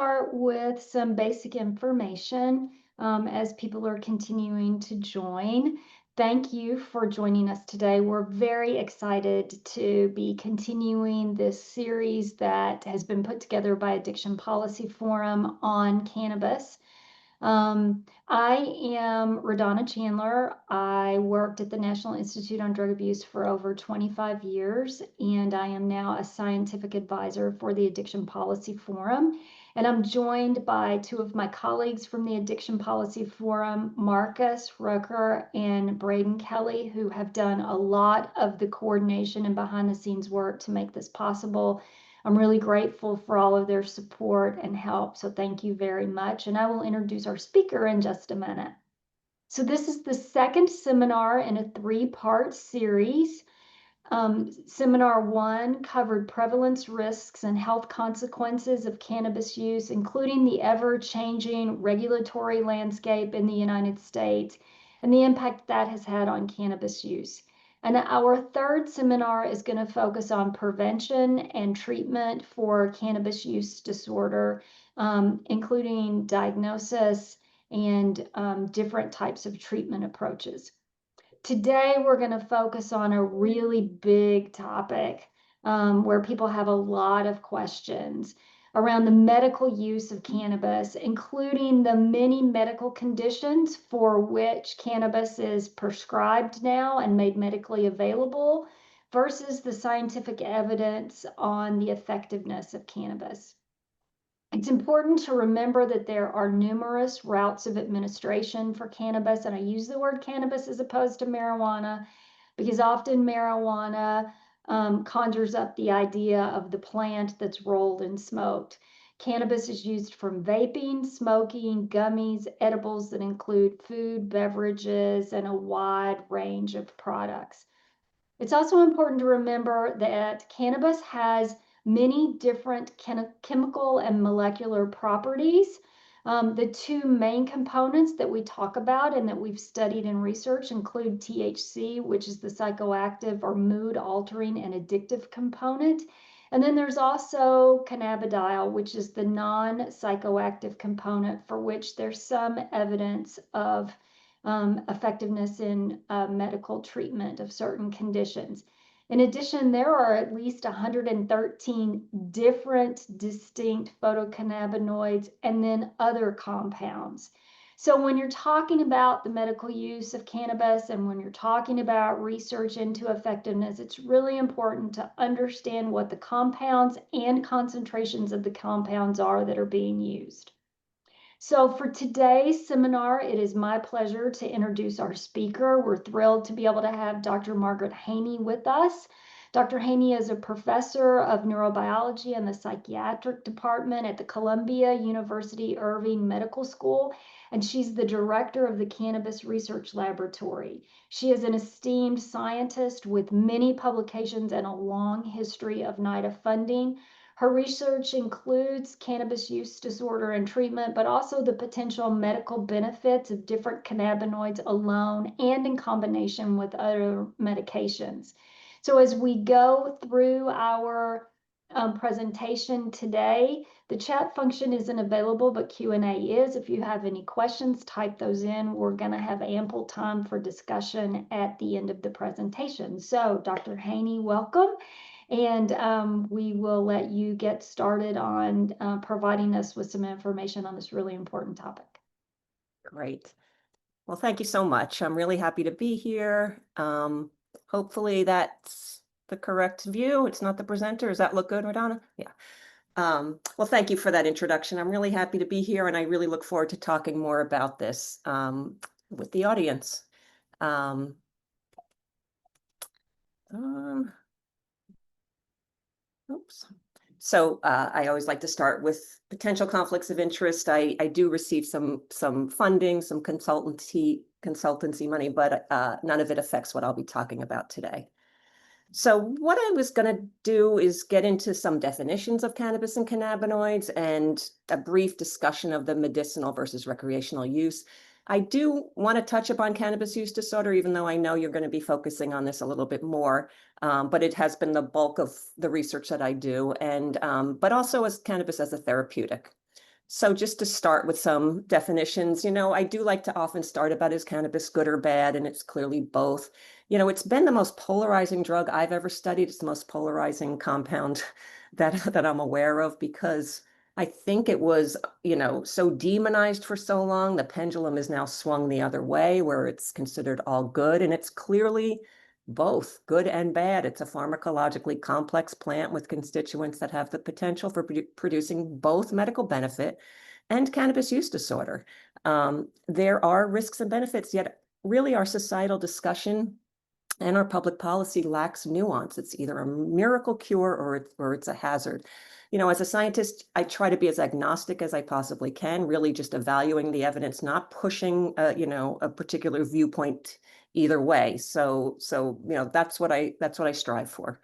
start with some basic information as people are continuing to join. Thank you for joining us today. We're very excited to be continuing this series that has been put together by Addiction Policy Forum on cannabis. I am Radonna Chandler. I worked at the National Institute on Drug Abuse for over 25 years, and I am now a scientific advisor for the Addiction Policy Forum. And I'm joined by two of my colleagues from the Addiction Policy Forum, Marcus Rucker and Braden Kelly, who have done a lot of the coordination and behind the scenes work to make this possible. I'm really grateful for all of their support and help, so thank you very much. And I will introduce our speaker in just a minute. So this is the second seminar in a three-part series. Seminar 1 covered prevalence, risks, and health consequences of cannabis use, including the ever-changing regulatory landscape in the United States and the impact that has had on cannabis use. And our third seminar is going to focus on prevention and treatment for cannabis use disorder, including diagnosis and different types of treatment approaches. Today, we're going to focus on a really big topic where people have a lot of questions around the medical use of cannabis, including the many medical conditions for which cannabis is prescribed now and made medically available versus the scientific evidence on the effectiveness of cannabis. It's important to remember that there are numerous routes of administration for cannabis, and I use the word cannabis as opposed to marijuana because often marijuana conjures up the idea of the plant that's rolled and smoked. Cannabis is used from vaping, smoking, gummies, edibles that include food, beverages, and a wide range of products. It's also important to remember that cannabis has many different chemical and molecular properties. The two main components that we talk about and that we've studied in research include THC, which is the psychoactive or mood altering and addictive component. And then there's also cannabidiol, which is the non-psychoactive component for which there's some evidence of effectiveness in medical treatment of certain conditions. In addition, there are at least 113 different distinct phytocannabinoids and then other compounds. So when you're talking about the medical use of cannabis and when you're talking about research into effectiveness, it's really important to understand what the compounds and concentrations of the compounds are that are being used. So for today's seminar, it is my pleasure to introduce our speaker. We're thrilled to be able to have Dr. Margaret Haney with us. Dr. Haney is a professor of neurobiology in the psychiatric department at the Columbia University Irving Medical School, and she's the director of the Cannabis Research Laboratory. She is an esteemed scientist with many publications and a long history of NIDA funding. Her research includes cannabis use disorder and treatment, but also the potential medical benefits of different cannabinoids alone and in combination with other medications. So as we go through our presentation today, the chat function isn't available, but Q&A is. If you have any questions, type those in. We're going to have ample time for discussion at the end of the presentation. So Dr. Haney, welcome. And we will let you get started on providing us with some information on this really important topic. Great. Well, thank you so much. I'm really happy to be here. Hopefully that's the correct view. It's not the presenter. Does that look good, Radonna? Yeah. Well, thank you for that introduction. I'm really happy to be here, and I really look forward to talking more about this with the audience. Oops. So I always like to start with potential conflicts of interest. I do receive some funding, some consultancy money, but none of it affects what I'll be talking about today. So what I was going to do is get into some definitions of cannabis and cannabinoids and a brief discussion of the medicinal versus recreational use. I do want to touch upon cannabis use disorder, even though I know you're going to be focusing on this a little bit more, but it has been the bulk of the research that I do, and but also as cannabis as a therapeutic. So just to start with some definitions, I do like to often start about is cannabis good or bad, and it's clearly both. It's been the most polarizing drug I've ever studied. It's the most polarizing compound that I'm aware of because I think it was, so demonized for so long. The pendulum is now swung the other way where it's considered all good, and it's clearly both good and bad. It's a pharmacologically complex plant with constituents that have the potential for producing both medical benefit and cannabis use disorder. There are risks and benefits, yet really our societal discussion and our public policy lacks nuance. It's either a miracle cure or it's a hazard. As a scientist, I try to be as agnostic as I possibly can, really just evaluating the evidence, not pushing, a particular viewpoint either way. So, that's what I strive for.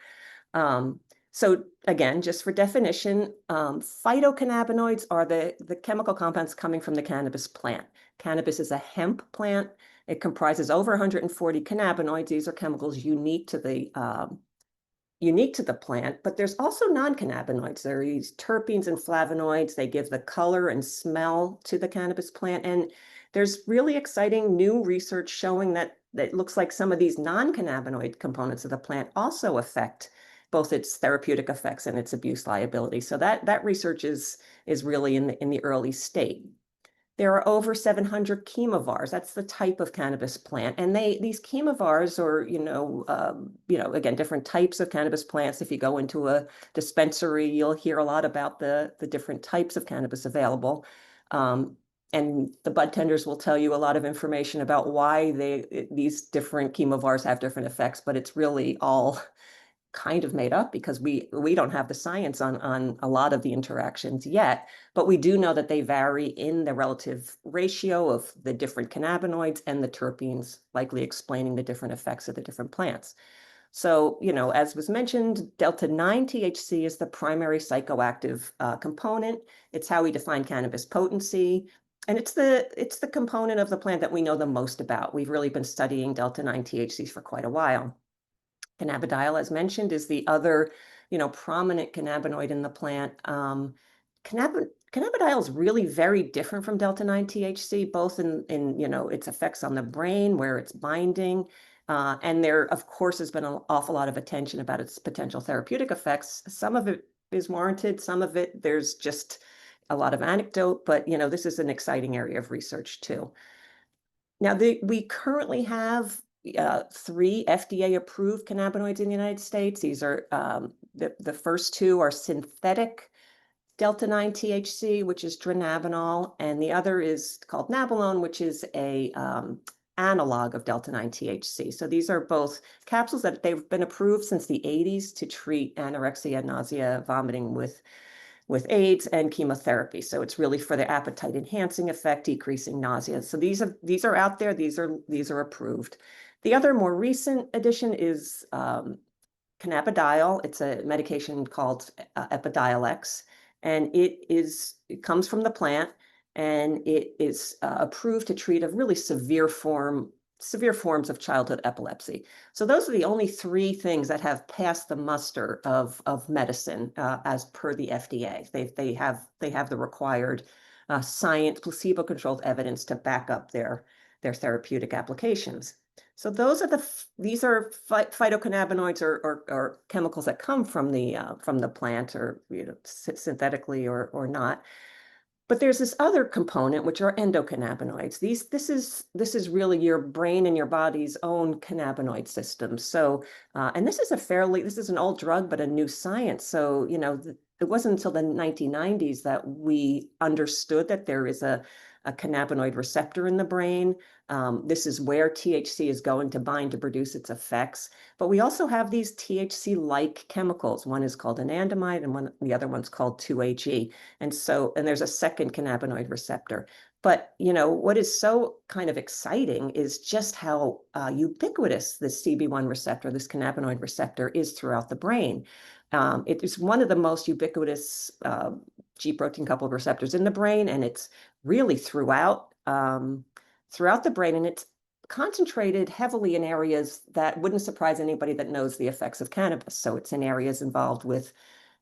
So again, just for definition, phytocannabinoids are the chemical compounds coming from the cannabis plant. Cannabis is a hemp plant. It comprises over 140 cannabinoids. These are chemicals unique to the plant, but there's also non-cannabinoids. There are these terpenes and flavonoids. They give the color and smell to the cannabis plant. And there's really exciting new research showing that it looks like some of these non-cannabinoid components of the plant also affect both its therapeutic effects and its abuse liability. So that research is really in the early state. There are over 700 chemovars. That's the type of cannabis plant. And these chemovars are, again, different types of cannabis plants. If you go into a dispensary, you'll hear a lot about the different types of cannabis available. And the bud tenders will tell you a lot of information about why these different chemovars have different effects, but it's really all kind of made up because we don't have the science on a lot of the interactions yet, but we do know that they vary in the relative ratio of the different cannabinoids and the terpenes, likely explaining the different effects of the different plants. So, as was mentioned, delta-9 THC is the primary psychoactive component. It's how we define cannabis potency. And it's the component of the plant that we know the most about. We've really been studying delta-9 THCs for quite a while. Cannabidiol, as mentioned, is the other, prominent cannabinoid in the plant. Cannabidiol is really very different from delta-9 THC, both in its effects on the brain, where it's binding, and there, of course, has been an awful lot of attention about its potential therapeutic effects. Some of it is warranted, some of it there's just a lot of anecdote, but this is an exciting area of research too. Now, we currently have 3 FDA-approved cannabinoids in the United States. These are the first 2 are synthetic delta-9 THC, which is dronabinol, and the other is called nabilone, which is a analog of delta-9 THC. So these are both capsules that they've been approved since the 80s to treat anorexia, nausea, vomiting with AIDS and chemotherapy. So it's really for the appetite enhancing effect, decreasing nausea. So these are out there. These are approved. The other more recent addition is cannabidiol. It's a medication called Epidiolex, and it comes from the plant, and it is approved to treat a really severe forms of childhood epilepsy. So those are the only 3 things that have passed the muster of medicine as per the FDA. They have the required science, placebo-controlled evidence to back up their therapeutic applications. So these are phytocannabinoids or chemicals that come from the plant, or synthetically or not. But there's this other component, which are endocannabinoids. This is really your brain and your body's own cannabinoid system. So, and this is an old drug, but a new science. So, it wasn't until the 1990s that we understood that there is a cannabinoid receptor in the brain. This is where THC is going to bind to produce its effects. But we also have these THC-like chemicals. One is called anandamide, and the other one's called 2-HE. And there's a second cannabinoid receptor. But, what is so kind of exciting is just how ubiquitous this CB1 receptor, this cannabinoid receptor, is throughout the brain. It is one of the most ubiquitous G protein coupled receptors in the brain, and it's really throughout the brain, and it's concentrated heavily in areas that wouldn't surprise anybody that knows the effects of cannabis. So it's in areas involved with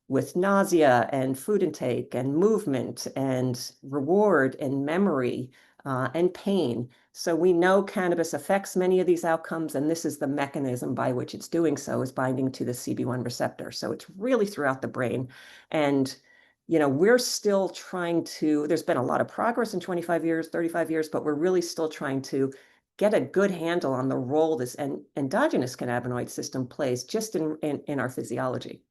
with nausea and food intake and movement and reward and memory and pain. So we know cannabis affects many of these outcomes, and this is the mechanism by which it's doing so, is binding to the CB1 receptor. So it's really throughout the brain. And we're still trying to, there's been a lot of progress in 25 years, 35 years, but we're really still trying to get a good handle on the role this endogenous cannabinoid system plays just in our physiology.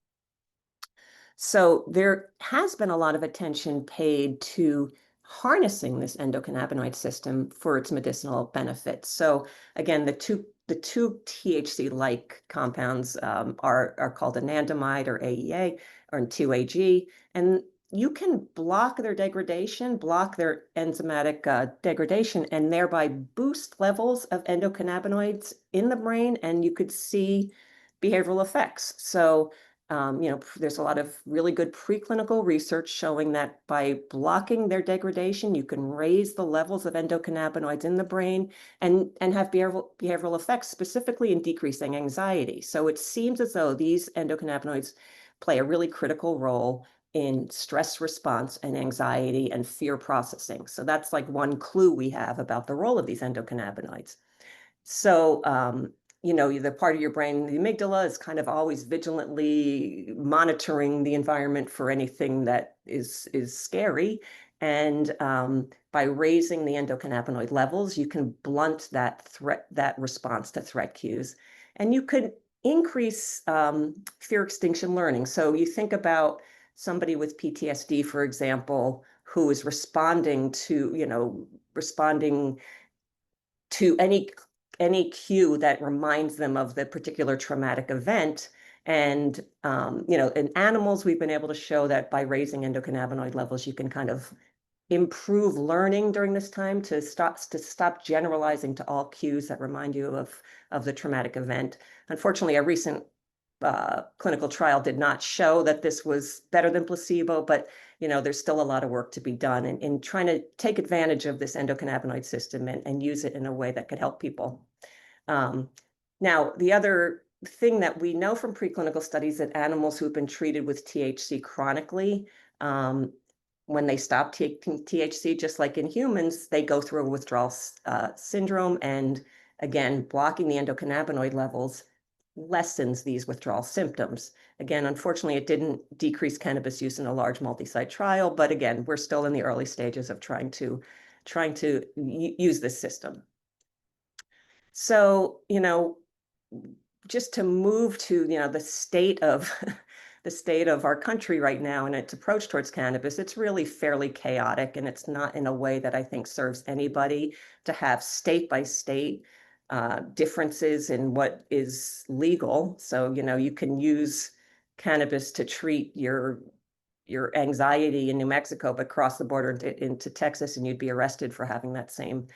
So there has been a lot of attention paid to harnessing this endocannabinoid system for its medicinal benefits. So again, the two THC-like compounds are called anandamide or AEA or 2-AG, and you can block their degradation, block their enzymatic degradation, and thereby boost levels of endocannabinoids in the brain, and you could see behavioral effects. So there's a lot of really good preclinical research showing that by blocking their degradation, you can raise the levels of endocannabinoids in the brain and have behavioral effects, specifically in decreasing anxiety. So it seems as though these endocannabinoids play a really critical role in stress response and anxiety and fear processing. So that's like one clue we have about the role of these endocannabinoids. So, the part of your brain, the amygdala, is kind of always vigilantly monitoring the environment for anything that is scary. And by raising the endocannabinoid levels, you can blunt that response to threat cues, and you could increase fear extinction learning. So you think about somebody with PTSD, for example, who is responding to any cue that reminds them of the particular traumatic event. And in animals, we've been able to show that by raising endocannabinoid levels, you can kind of improve learning during this time to stop generalizing to all cues that remind you of the traumatic event. Unfortunately, a recent clinical trial did not show that this was better than placebo, but there's still a lot of work to be done in trying to take advantage of this endocannabinoid system and use it in a way that could help people. Now, the other thing that we know from preclinical studies, that animals who've been treated with THC chronically, when they stop taking THC, just like in humans, they go through a withdrawal syndrome. And again, blocking the endocannabinoid levels lessens these withdrawal symptoms. Again, unfortunately, it didn't decrease cannabis use in a large multi-site trial, but again, we're still in the early stages of trying to use this system. So, just to move to, the state of the state of our country right now and its approach towards cannabis, it's really fairly chaotic, and it's not in a way that I think serves anybody to have state by state differences in what is legal. So, you can use cannabis to treat your anxiety in New Mexico, but cross the border into Texas and you'd be arrested for having that same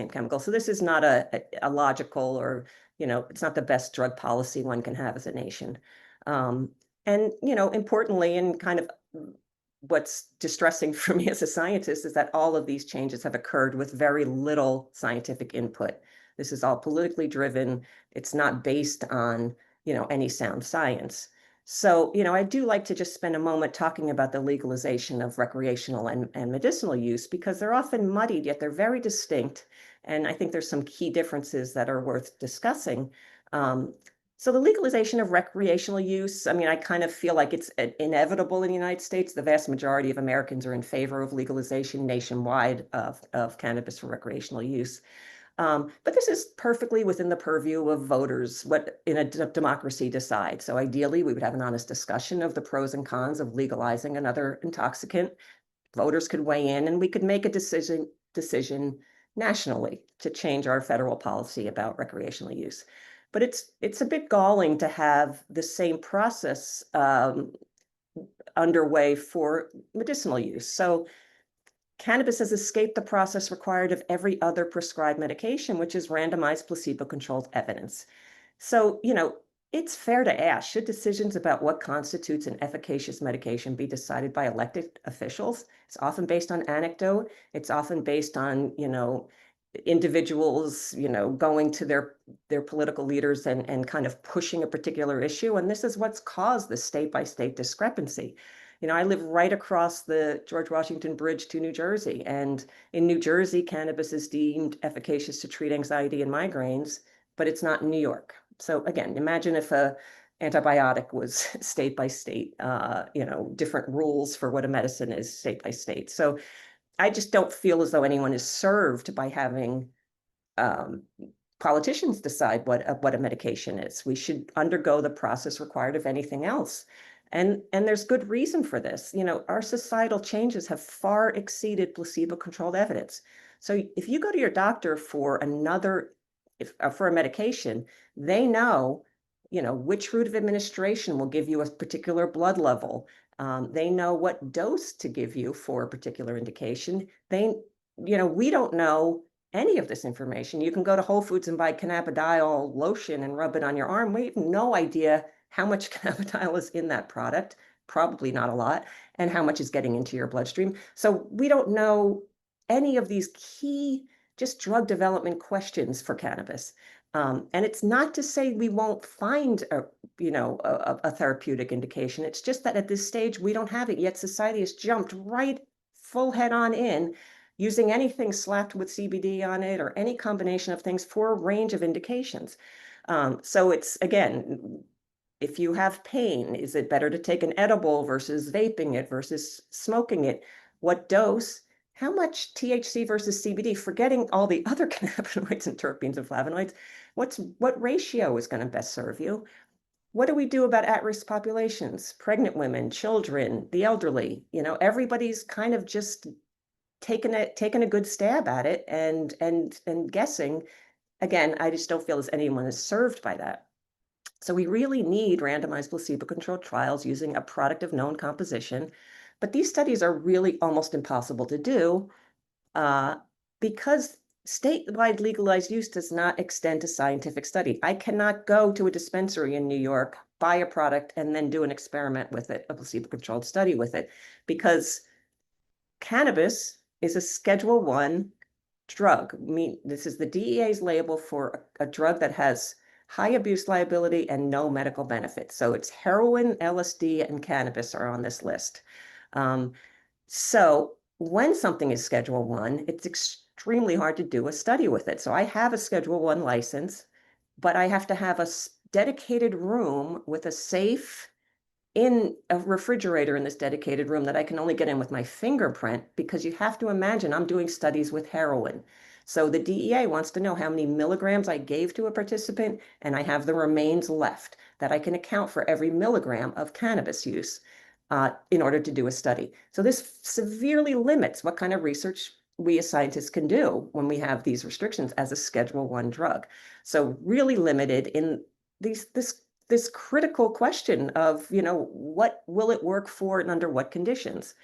chemical. So this is not a logical, or it's not the best drug policy one can have as a nation. And importantly, and kind of what's distressing for me as a scientist, is that all of these changes have occurred with very little scientific input. This is all politically driven. It's not based on any sound science. So, I do like to just spend a moment talking about the legalization of recreational and medicinal use, because they're often muddied, yet they're very distinct. And I think there's some key differences that are worth discussing. So the legalization of recreational use, I kind of feel like it's inevitable in the United States. The vast majority of Americans are in favor of legalization nationwide of cannabis for recreational use. But this is perfectly within the purview of voters, what in a democracy decide. So ideally, we would have an honest discussion of the pros and cons of legalizing another intoxicant. Voters could weigh in, and we could make a decision nationally to change our federal policy about recreational use. But it's a bit galling to have the same process underway for medicinal use. So cannabis has escaped the process required of every other prescribed medication, which is randomized placebo-controlled evidence. So, it's fair to ask, should decisions about what constitutes an efficacious medication be decided by elected officials? It's often based on anecdote. It's often based on, individuals, going to their political leaders and kind of pushing a particular issue. And this is what's caused the state by state discrepancy. I live right across the George Washington Bridge to New Jersey. And in New Jersey, cannabis is deemed efficacious to treat anxiety and migraines, but it's not in New York. So again, imagine if a antibiotic was state by state, different rules for what a medicine is state by state. So I just don't feel as though anyone is served by having um, politicians decide what a medication is. We should undergo the process required of anything else. And there's good reason for this. Our societal changes have far exceeded placebo-controlled evidence. So if you go to your doctor for for a medication, they know, which route of administration will give you a particular blood level. They know what dose to give you for a particular indication. We don't know any of this information. You can go to Whole Foods and buy cannabidiol lotion and rub it on your arm. We have no idea how much cannabidiol is in that product, probably not a lot, and how much is getting into your bloodstream. So we don't know any of these key just drug development questions for cannabis. And it's not to say we won't find a therapeutic indication. It's just that at this stage, we don't have it yet. Society has jumped right full head on in, using anything slapped with CBD on it or any combination of things for a range of indications. So it's, again, if you have pain, is it better to take an edible versus vaping it versus smoking it? What dose? How much THC versus CBD? Forgetting all the other cannabinoids and terpenes and flavonoids, what ratio is going to best serve you? What do we do about at-risk populations? Pregnant women, children, the elderly. Everybody's kind of just taking a good stab at it and guessing. Again, I just don't feel as anyone is served by that. So we really need randomized placebo-controlled trials using a product of known composition. But these studies are really almost impossible to do because statewide legalized use does not extend to scientific study. I cannot go to a dispensary in New York, buy a product, and then do an experiment with it, a placebo-controlled study with it, because cannabis is a Schedule I drug. This is the DEA's label for a drug that has high abuse liability and no medical benefit. So it's heroin, LSD, and cannabis are on this list. So when something is Schedule I, it's extremely hard to do a study with it. So I have a Schedule I license, but I have to have a dedicated room with a safe in a refrigerator in this dedicated room that I can only get in with my fingerprint, because you have to imagine I'm doing studies with heroin. So the DEA wants to know how many milligrams I gave to a participant, and I have the remains left that I can account for every milligram of cannabis use in order to do a study. So this severely limits what kind of research we as scientists can do when we have these restrictions as a Schedule I drug. So really limited in this critical question of, what will it work for and under what conditions?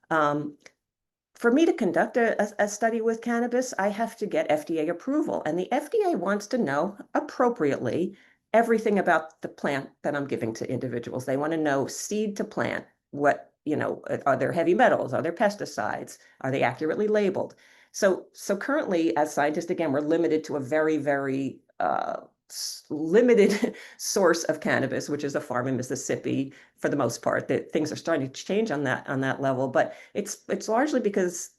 For me to conduct a study with cannabis, I have to get FDA approval. And the FDA wants to know appropriately everything about the plant that I'm giving to individuals. They want to know seed to plant, are there heavy metals? Are there pesticides? Are they accurately labeled? So currently, as scientists, again, we're limited to a very, very limited source of cannabis, which is a farm in Mississippi for the most part. That things are starting to change on that level, but it's largely because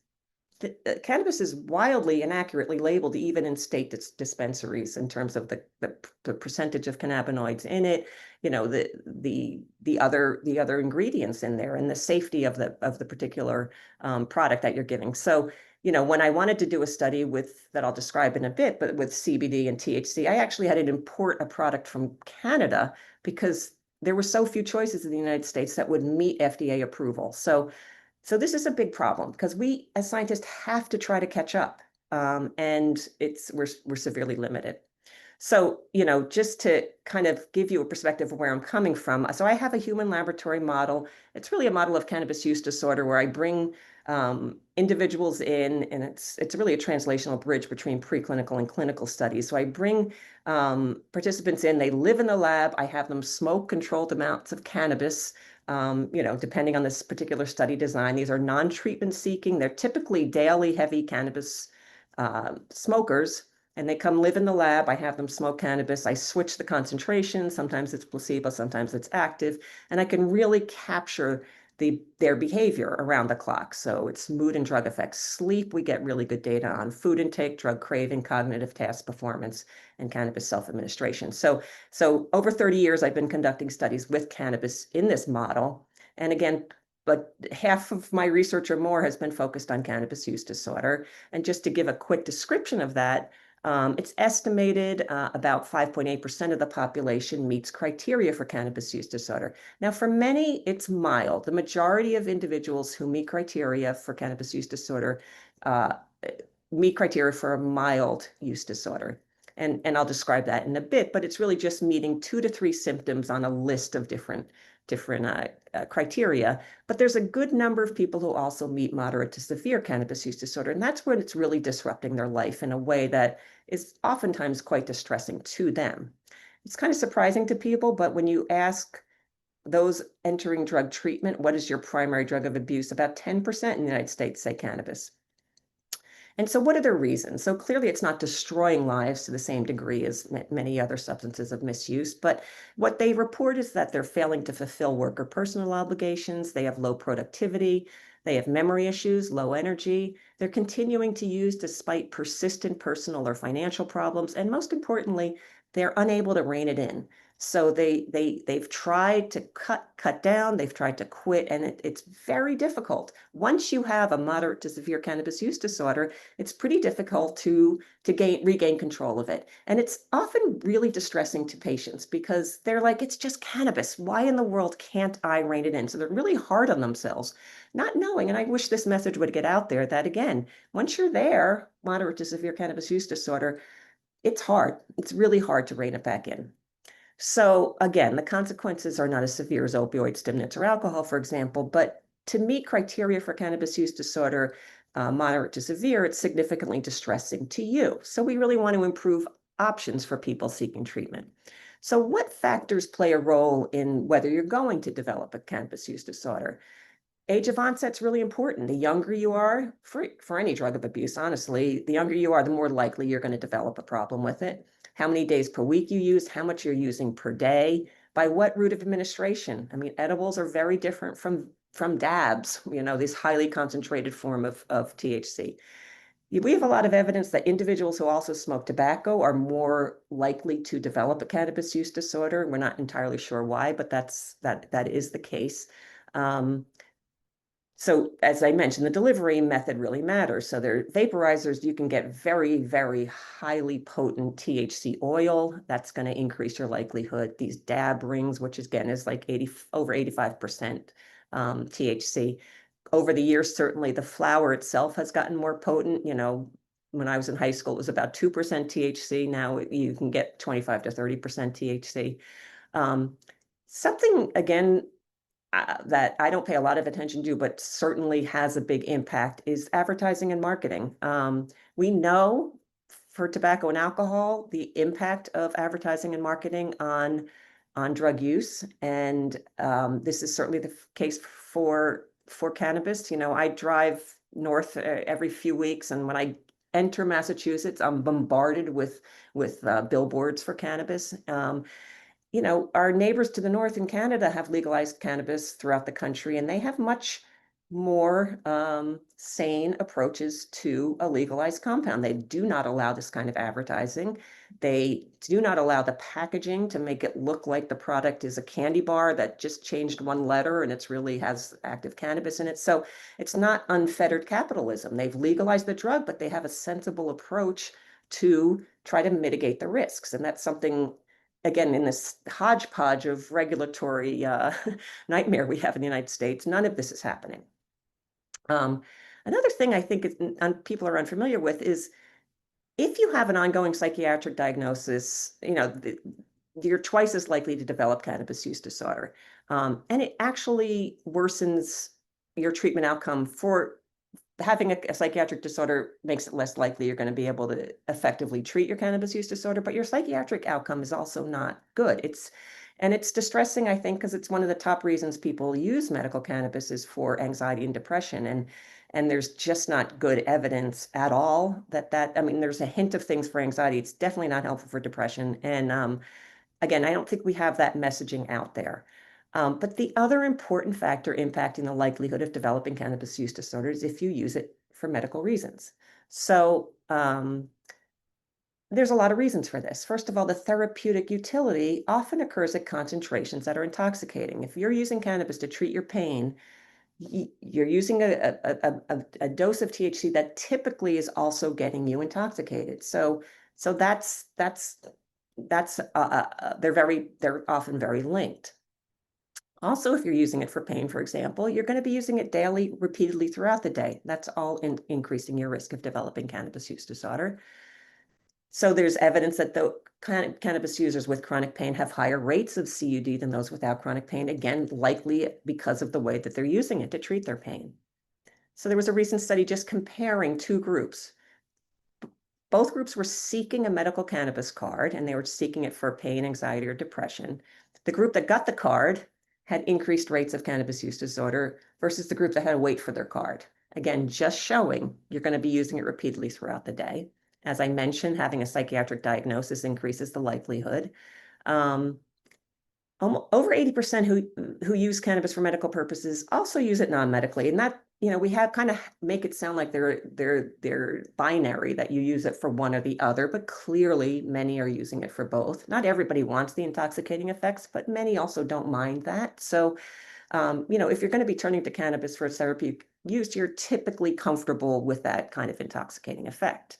cannabis is wildly inaccurately labeled even in state dispensaries in terms of the percentage of cannabinoids in it, the other ingredients in there, and the safety of the particular product that you're giving. So when I wanted to do a study that I'll describe in a bit, but with CBD and THC, I actually had to import a product from Canada because there were so few choices in the United States that would meet FDA approval. So this is a big problem because we as scientists have to try to catch up, and we're severely limited. So, just to kind of give you a perspective of where I'm coming from. So I have a human laboratory model. It's really a model of cannabis use disorder where I bring individuals in, and it's really a translational bridge between preclinical and clinical studies. So I bring participants in, they live in the lab. I have them smoke controlled amounts of cannabis, depending on this particular study design. These are non-treatment seeking. They're typically daily heavy cannabis smokers, and they come live in the lab. I have them smoke cannabis. I switch the concentration. Sometimes it's placebo, sometimes it's active, and I can really capture their behavior around the clock. So it's mood and drug effects. Sleep, we get really good data on food intake, drug craving, cognitive task performance, and cannabis self-administration. So over 30 years, I've been conducting studies with cannabis in this model. And again, but half of my research or more has been focused on cannabis use disorder. And just to give a quick description of that, it's estimated about 5.8% of the population meets criteria for cannabis use disorder. Now, for many, it's mild. The majority of individuals who meet criteria for cannabis use disorder uh, meet criteria for a mild use disorder. And I'll describe that in a bit, but it's really just meeting 2 to 3 symptoms on a list of different criteria. But there's a good number of people who also meet moderate to severe cannabis use disorder, and that's when it's really disrupting their life in a way that is oftentimes quite distressing to them. It's kind of surprising to people, but when you ask those entering drug treatment, what is your primary drug of abuse? About 10% in the United States say cannabis. And so what are the reasons? So clearly it's not destroying lives to the same degree as many other substances of misuse, but what they report is that they're failing to fulfill work or personal obligations, they have low productivity, they have memory issues, low energy, they're continuing to use despite persistent personal or financial problems, and most importantly, they're unable to rein it in. So they've tried to cut down, they've tried to quit, and it's very difficult. Once you have a moderate to severe cannabis use disorder, it's pretty difficult to regain control of it. And it's often really distressing to patients because they're like, it's just cannabis. Why in the world can't I rein it in? So they're really hard on themselves, not knowing. And I wish this message would get out there that, again, once you're there, moderate to severe cannabis use disorder, it's hard. It's really hard to rein it back in. So again, the consequences are not as severe as opioid stimulants or alcohol, for example, but to meet criteria for cannabis use disorder, moderate to severe, it's significantly distressing to you. So we really want to improve options for people seeking treatment. So what factors play a role in whether you're going to develop a cannabis use disorder? Age of onset's really important. The younger you are, for any drug of abuse, honestly, the younger you are, the more likely you're going to develop a problem with it. How many days per week you use, how much you're using per day, by what route of administration. I mean, edibles are very different from dabs, this highly concentrated form of THC. We have a lot of evidence that individuals who also smoke tobacco are more likely to develop a cannabis use disorder. We're not entirely sure why, but that is the case. So as I mentioned, the delivery method really matters. So they're vaporizers, you can get very, very highly potent THC oil. That's going to increase your likelihood. These dab rings, which again is like over 85% THC. Over the years, certainly the flower itself has gotten more potent. When I was in high school, it was about 2% THC. Now you can get 25 to 30% THC. Something, again, that I don't pay a lot of attention to, but certainly has a big impact is advertising and marketing. We know for tobacco and alcohol, the impact of advertising and marketing on drug use. And this is certainly the case for cannabis. I drive north every few weeks, and when I enter Massachusetts, I'm bombarded with billboards for cannabis. Our neighbors to the north in Canada have legalized cannabis throughout the country, and they have much more sane approaches to a legalized compound. They do not allow this kind of advertising. They do not allow the packaging to make it look like the product is a candy bar that just changed one letter and it's really has active cannabis in it. So it's not unfettered capitalism. They've legalized the drug, but they have a sensible approach to try to mitigate the risks. And that's something, again, in this hodgepodge of regulatory nightmare we have in the United States, none of this is happening. Another thing I think people are unfamiliar with is if you have an ongoing psychiatric diagnosis, you're twice as likely to develop cannabis use disorder. And it actually worsens your treatment outcome. For having a psychiatric disorder makes it less likely you're going to be able to effectively treat your cannabis use disorder, but your psychiatric outcome is also not good. It's distressing, I think, because it's one of the top reasons people use medical cannabis is for anxiety and depression. And And there's just not good evidence at all I mean, there's a hint of things for anxiety. It's definitely not helpful for depression. And again, I don't think we have that messaging out there. But the other important factor impacting the likelihood of developing cannabis use disorder is if you use it for medical reasons. So there's a lot of reasons for this. First of all, the therapeutic utility often occurs at concentrations that are intoxicating. If you're using cannabis to treat your pain, you're using a dose of THC that typically is also getting you intoxicated. So they're often very linked. Also, if you're using it for pain, for example, you're going to be using it daily, repeatedly throughout the day. That's all increasing your risk of developing cannabis use disorder. So there's evidence that the cannabis users with chronic pain have higher rates of CUD than those without chronic pain, again, likely because of the way that they're using it to treat their pain. So there was a recent study just comparing two groups. Both groups were seeking a medical cannabis card, and they were seeking it for pain, anxiety, or depression. The group that got the card had increased rates of cannabis use disorder versus the group that had to wait for their card. Again, just showing you're going to be using it repeatedly throughout the day. As I mentioned, having a psychiatric diagnosis increases the likelihood. Over 80% who use cannabis for medical purposes also use it non-medically. And that, we have kind of make it sound like they're binary, that you use it for one or the other, but clearly many are using it for both. Not everybody wants the intoxicating effects, but many also don't mind that. So, if you're going to be turning to cannabis for therapeutic use, you're typically comfortable with that kind of intoxicating effect.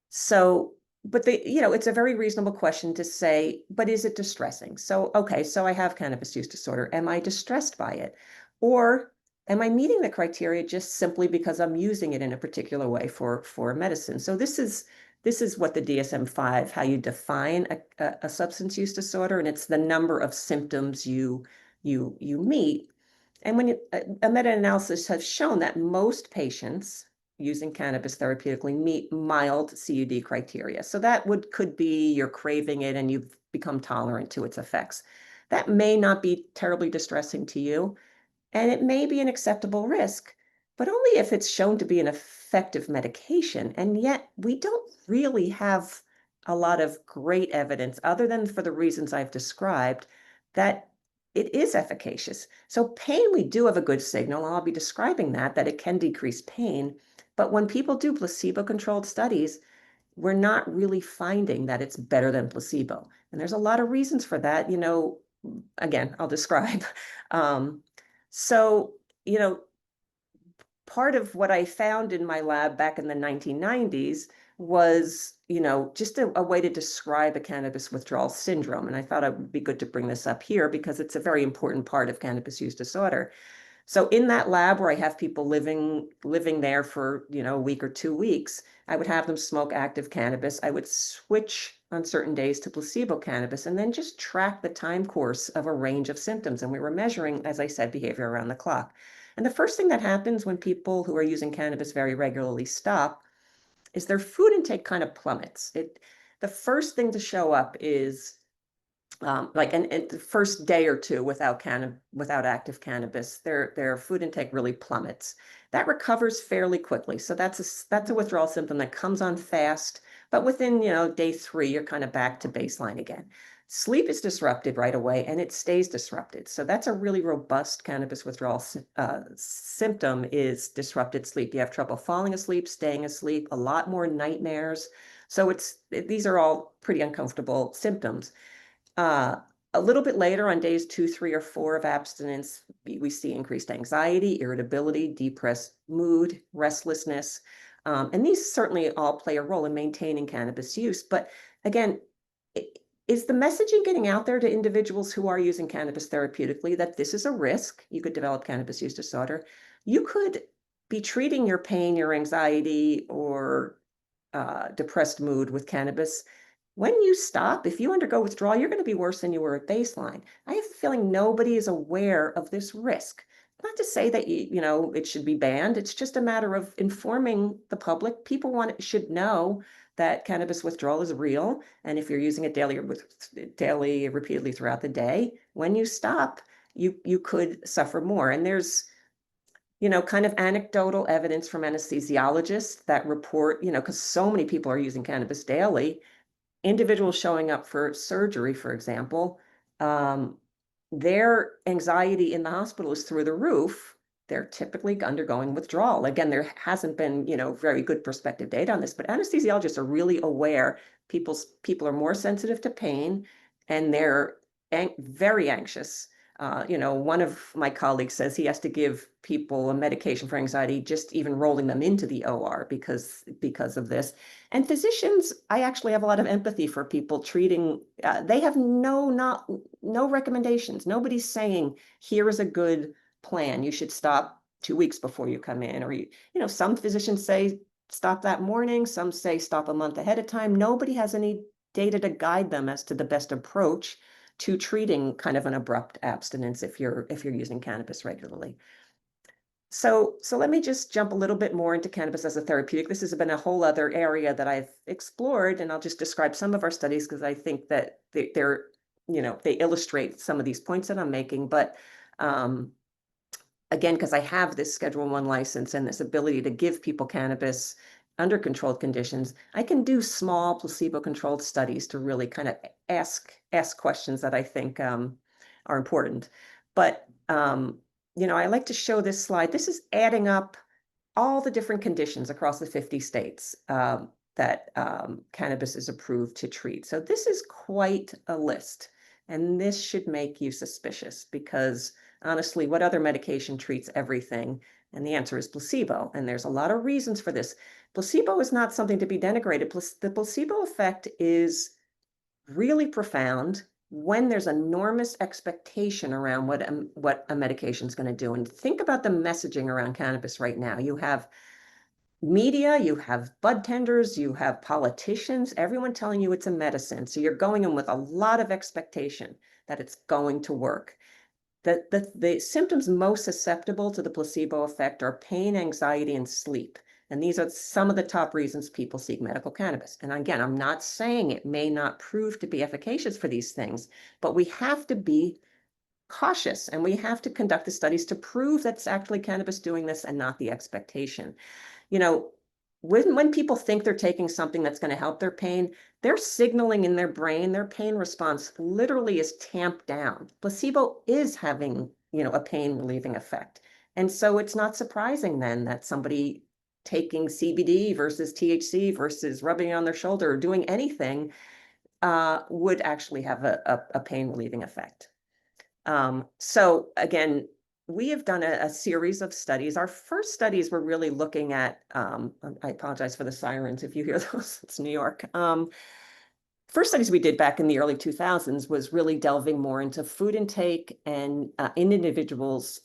So, but it's a very reasonable question to say, but is it distressing? So, okay, so I have cannabis use disorder. Am I distressed by it? Or am I meeting the criteria just simply because I'm using it in a particular way for medicine? So this is what the DSM-5, how you define a substance use disorder, and it's the number of symptoms you meet. And when a meta-analysis has shown that most patients using cannabis therapeutically meet mild CUD criteria. So that could be you're craving it and you've become tolerant to its effects. That may not be terribly distressing to you, and it may be an acceptable risk, but only if it's shown to be an effective medication. And yet we don't really have a lot of great evidence, other than for the reasons I've described, that it is efficacious. So pain, we do have a good signal. I'll be describing that it can decrease pain. But when people do placebo-controlled studies, we're not really finding that it's better than placebo. And there's a lot of reasons for that. Again, I'll describe. So, part of what I found in my lab back in the 1990s was, just a way to describe a cannabis withdrawal syndrome. And I thought it would be good to bring this up here because it's a very important part of cannabis use disorder. So in that lab where I have people living there for, a week or 2 weeks, I would have them smoke active cannabis. I would switch on certain days to placebo cannabis and then just track the time course of a range of symptoms. And we were measuring, as I said, behavior around the clock. And the first thing that happens when people who are using cannabis very regularly stop is their food intake kind of plummets. The first thing to show up is and the first day or two without active cannabis, their food intake really plummets. That recovers fairly quickly. So that's a withdrawal symptom that comes on fast, but within, day 3, you're kind of back to baseline again. Sleep is disrupted right away and it stays disrupted. So that's a really robust cannabis withdrawal symptom, is disrupted sleep. You have trouble falling asleep, staying asleep, a lot more nightmares. So these are all pretty uncomfortable symptoms. A little bit later, on days 2, 3, or 4 of abstinence, we see increased anxiety, irritability, depressed mood, restlessness. And these certainly all play a role in maintaining cannabis use. But again, is the messaging getting out there to individuals who are using cannabis therapeutically that this is a risk? You could develop cannabis use disorder. You could be treating your pain, your anxiety, or depressed mood with cannabis. When you stop, if you undergo withdrawal, you're going to be worse than you were at baseline. I have a feeling nobody is aware of this risk. Not to say that it should be banned. It's just a matter of informing the public. People should know that cannabis withdrawal is real, and if you're using it daily, repeatedly throughout the day, when you stop, you could suffer more. And there's kind of anecdotal evidence from anesthesiologists that report, because so many people are using cannabis daily, individuals showing up for surgery, for example, um, their anxiety in the hospital is through the roof. They're typically undergoing withdrawal. Again, there hasn't been, very good prospective data on this, but anesthesiologists are really aware people are more sensitive to pain, and they're very anxious. One of my colleagues says he has to give people a medication for anxiety, just even rolling them into the OR because of this. And physicians, I actually have a lot of empathy for people treating. They have no recommendations. Nobody's saying, here is a good plan. You should stop 2 weeks before you come in. Or, some physicians say stop that morning. Some say stop a month ahead of time. Nobody has any data to guide them as to the best approach to treating kind of an abrupt abstinence if you're using cannabis regularly. So let me just jump a little bit more into cannabis as a therapeutic. This has been a whole other area that I've explored, and I'll just describe some of our studies because I think that they illustrate some of these points that I'm making. But again, because I have this Schedule I license and this ability to give people cannabis under controlled conditions, I can do small placebo-controlled studies to really kind of ask questions that I think are important. But I like to show this slide. This is adding up all the different conditions across the 50 states that cannabis is approved to treat. So this is quite a list, and this should make you suspicious because honestly, what other medication treats everything? And the answer is placebo. And there's a lot of reasons for this. Placebo is not something to be denigrated. The placebo effect is really profound when there's enormous expectation around what a medication is going to do. And think about the messaging around cannabis right now. You have media, you have bud tenders, you have politicians, everyone telling you it's a medicine. So you're going in with a lot of expectation that it's going to work. The symptoms most susceptible to the placebo effect are pain, anxiety, and sleep. And these are some of the top reasons people seek medical cannabis. And again, I'm not saying it may not prove to be efficacious for these things, but we have to be cautious and we have to conduct the studies to prove that's actually cannabis doing this and not the expectation. You know, when people think they're taking something that's going to help their pain, they're signaling in their brain, their pain response literally is tamped down. Placebo is having, a pain relieving effect. And so it's not surprising then that somebody taking CBD versus THC versus rubbing it on their shoulder or doing anything would actually have a pain relieving effect. So again, we have done a series of studies. Our first studies were really looking at, I apologize for the sirens if you hear those, it's New York. First studies we did back in the early 2000s was really delving more into food intake and in individuals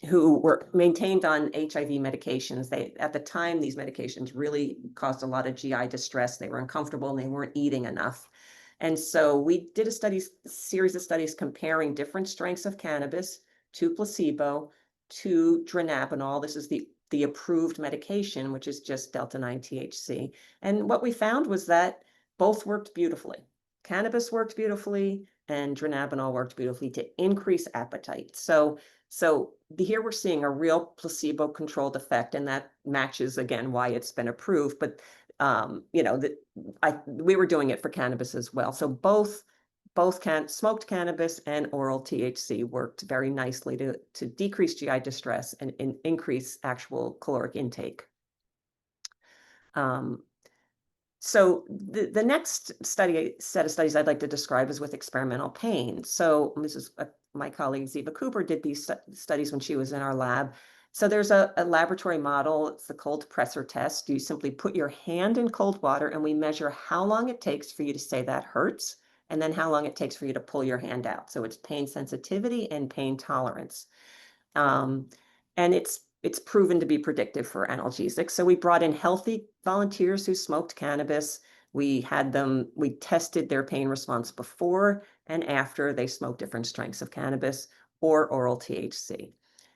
who were maintained on HIV medications. At the time, these medications really caused a lot of GI distress. They were uncomfortable and they weren't eating enough. And so we did a series of studies comparing different strengths of cannabis to placebo to dronabinol. This is the approved medication, which is just delta-9 THC. And what we found was that both worked beautifully. Cannabis worked beautifully and dronabinol worked beautifully to increase appetite. So here we're seeing a real placebo-controlled effect, and that matches again why it's been approved. But we were doing it for cannabis as well. So both smoked cannabis and oral THC worked very nicely to decrease GI distress and increase actual caloric intake. So the next set of studies I'd like to describe is with experimental pain. So this is my colleague Ziva Cooper did these studies when she was in our lab. So there's a laboratory model. It's the cold pressor test. You simply put your hand in cold water and we measure how long it takes for you to say that hurts, and then how long it takes for you to pull your hand out. So it's pain sensitivity and pain tolerance. And it's proven to be predictive for analgesics. So we brought in healthy volunteers who smoked cannabis. We tested their pain response before and after they smoked different strengths of cannabis or oral THC.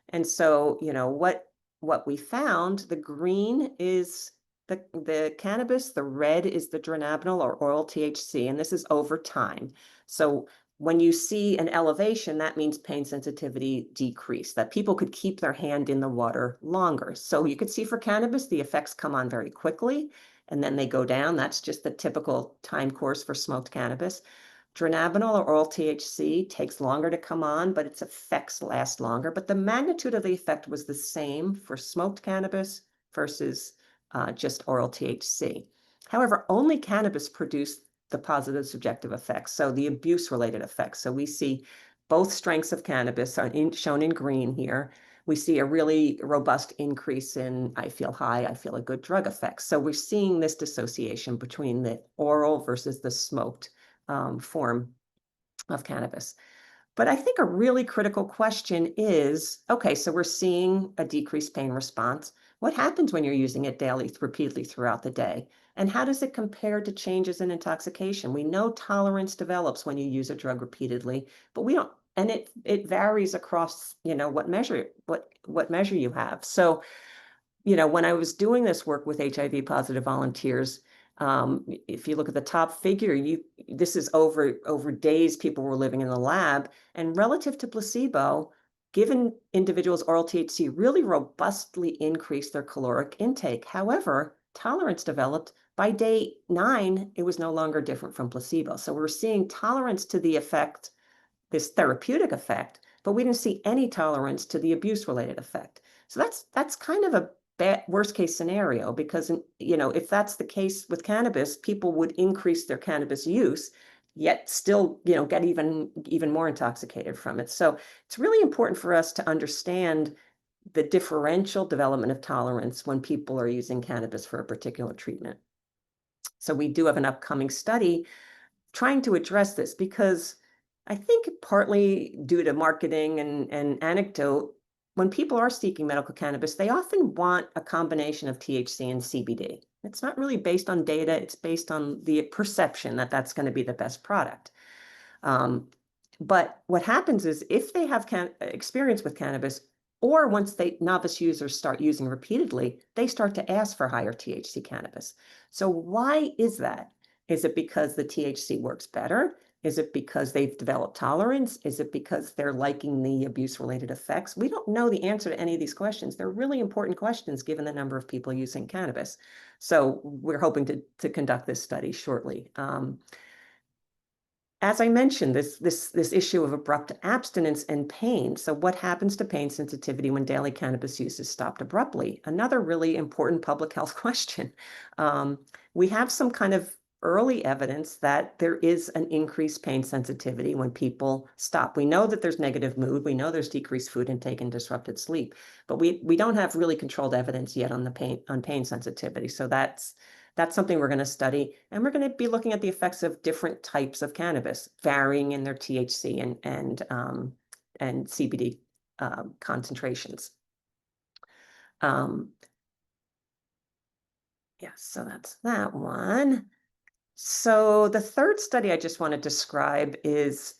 And so, what we found, the green is the cannabis, the red is the dronabinol or oral THC, and this is over time. So when you see an elevation, that means pain sensitivity decreased, that people could keep their hand in the water longer. So you could see for cannabis, the effects come on very quickly and then they go down. That's just the typical time course for smoked cannabis. Dronabinol or oral THC takes longer to come on, but its effects last longer. But the magnitude of the effect was the same for smoked cannabis versus just oral THC. However, only cannabis produced the positive subjective effects, so the abuse-related effects. So we see both strengths of cannabis are shown in green here. We see a really robust increase in I feel high, I feel a good drug effects. So we're seeing this dissociation between the oral versus the smoked form of cannabis. But I think a really critical question is, okay, so we're seeing a decreased pain response. What happens when you're using it daily, repeatedly throughout the day? And how does it compare to changes in intoxication? We know tolerance develops when you use a drug repeatedly, but we don't, and it varies across, what measure you have. So when I was doing this work with HIV positive volunteers, if you look at the top figure, this is over days people were living in the lab, and relative to placebo, given individuals oral THC really robustly increased their caloric intake. However, tolerance developed by day 9, it was no longer different from placebo. So we're seeing tolerance to the effect, this therapeutic effect, but we didn't see any tolerance to the abuse-related effect. So that's kind of a worst case scenario, because if that's the case with cannabis, people would increase their cannabis use, yet still get even more intoxicated from it. So it's really important for us to understand the differential development of tolerance when people are using cannabis for a particular treatment. So we do have an upcoming study trying to address this, because I think partly due to marketing and anecdote, when people are seeking medical cannabis, they often want a combination of THC and CBD. It's not really based on data, it's based on the perception that that's going to be the best product. But what happens is, if they have experience with cannabis, or once novice users start using repeatedly, they start to ask for higher THC cannabis. So why is that? Is it because the THC works better? Is it because they've developed tolerance? Is it because they're liking the abuse-related effects? We don't know the answer to any of these questions. They're really important questions given the number of people using cannabis. So we're hoping to conduct this study shortly. As I mentioned, this issue of abrupt abstinence and pain. So what happens to pain sensitivity when daily cannabis use is stopped abruptly? Another really important public health question. We have some kind of early evidence that there is an increased pain sensitivity when people stop. We know that there's negative mood. We know there's decreased food intake and disrupted sleep, but we don't have really controlled evidence yet on pain sensitivity. So that's something we're going to study, and we're going to be looking at the effects of different types of cannabis, varying in their THC and CBD concentrations. So that's that one. So the third study I just want to describe is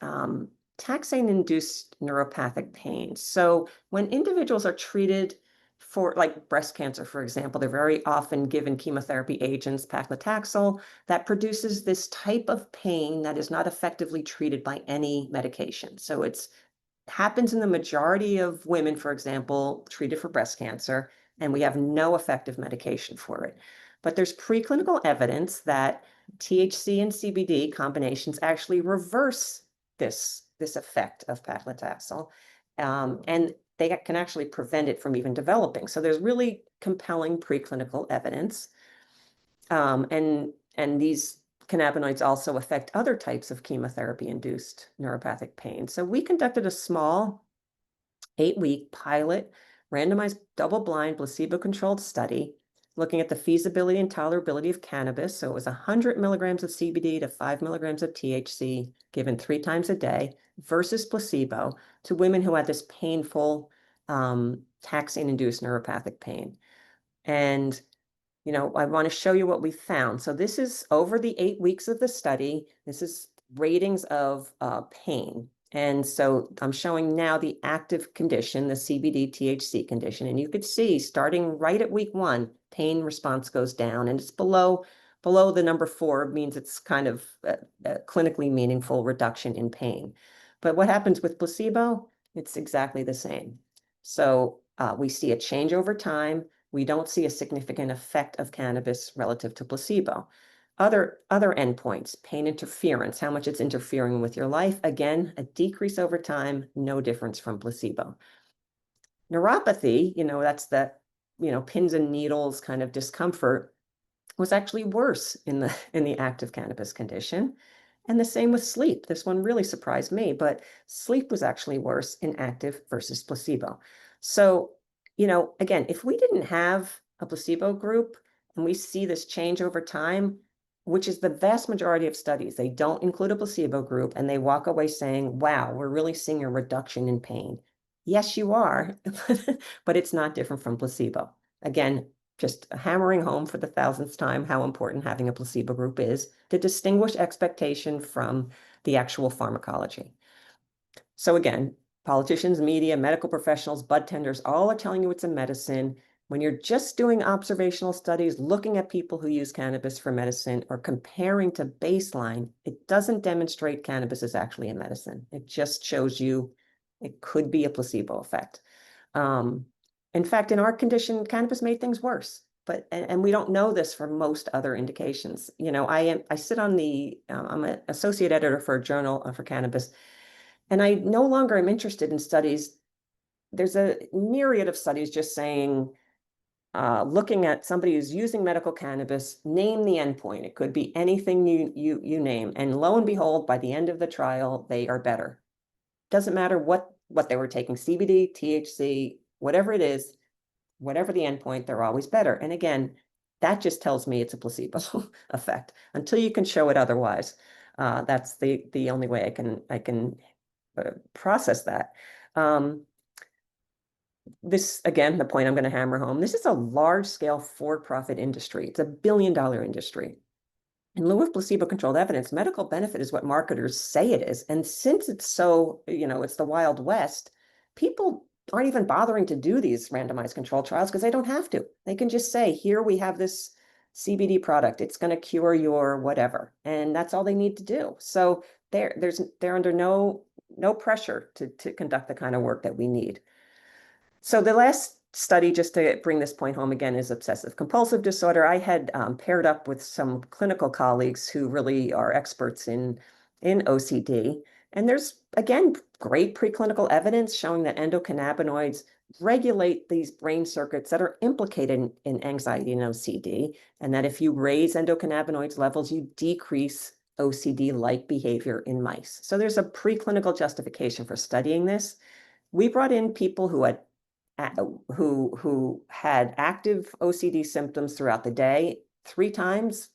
taxane-induced neuropathic pain. So when individuals are treated for, like, breast cancer, for example, they're very often given chemotherapy agents, paclitaxel, that produces this type of pain that is not effectively treated by any medication. So it happens in the majority of women, for example, treated for breast cancer, and we have no effective medication for it. But there's preclinical evidence that THC and CBD combinations actually reverse this effect of paclitaxel, and they can actually prevent it from even developing. So there's really compelling preclinical evidence, and these cannabinoids also affect other types of chemotherapy-induced neuropathic pain. So we conducted a small 8-week pilot, randomized, double-blind, placebo-controlled study looking at the feasibility and tolerability of cannabis. So it was 100 milligrams of CBD to 5 milligrams of THC given 3 times a day versus placebo to women who had this painful taxane-induced neuropathic pain. And I want to show you what we found. So this is over the 8 weeks of the study. This is ratings of pain. And so I'm showing now the active condition, the CBD THC condition. And you could see, starting right at week 1, pain response goes down, and it's below Below the number 4 means it's kind of a clinically meaningful reduction in pain. But what happens with placebo? It's exactly the same. So we see a change over time. We don't see a significant effect of cannabis relative to placebo. Other endpoints, pain interference, how much it's interfering with your life. Again, a decrease over time, no difference from placebo. Neuropathy, that's the, pins and needles kind of discomfort, was actually worse in the active cannabis condition. And the same with sleep. This one really surprised me, but sleep was actually worse in active versus placebo. So, again, if we didn't have a placebo group and we see this change over time, which is the vast majority of studies, they don't include a placebo group and they walk away saying, wow, we're really seeing a reduction in pain. Yes, you are, but it's not different from placebo. Again, just hammering home for the thousandth time how important having a placebo group is to distinguish expectation from the actual pharmacology. So again, politicians, media, medical professionals, bud tenders, all are telling you it's a medicine. When you're just doing observational studies, looking at people who use cannabis for medicine or comparing to baseline, it doesn't demonstrate cannabis is actually a medicine. It just shows you it could be a placebo effect. In fact, in our condition, cannabis made things worse. But and we don't know this for most other indications. I sit on I'm an associate editor for a journal for cannabis, and I no longer am interested in studies. There's a myriad of studies just saying, looking at somebody who's using medical cannabis, name the endpoint. It could be anything you name, and lo and behold, by the end of the trial, they are better. Doesn't matter what they were taking, CBD, THC, whatever it is, whatever the endpoint, they're always better. And again, that just tells me it's a placebo effect. Until you can show it otherwise, that's the only way I can process that. This, again, the point I'm going to hammer home, this is a large-scale for-profit industry. It's $1 billion industry. In lieu of placebo-controlled evidence, medical benefit is what marketers say it is. And since it's so, it's the Wild West, people aren't even bothering to do these randomized controlled trials because they don't have to. They can just say, here we have this CBD product. It's going to cure your whatever. And that's all they need to do. So they're under no pressure to conduct the kind of work that we need. So the last study, just to bring this point home again, is obsessive compulsive disorder. I had paired up with some clinical colleagues who really are experts in OCD. And there's, again, great preclinical evidence showing that endocannabinoids regulate these brain circuits that are implicated in anxiety and OCD, and that if you raise endocannabinoids levels, you decrease OCD-like behavior in mice. So there's a preclinical justification for studying this. We brought in people who had active OCD symptoms throughout the day 3 times,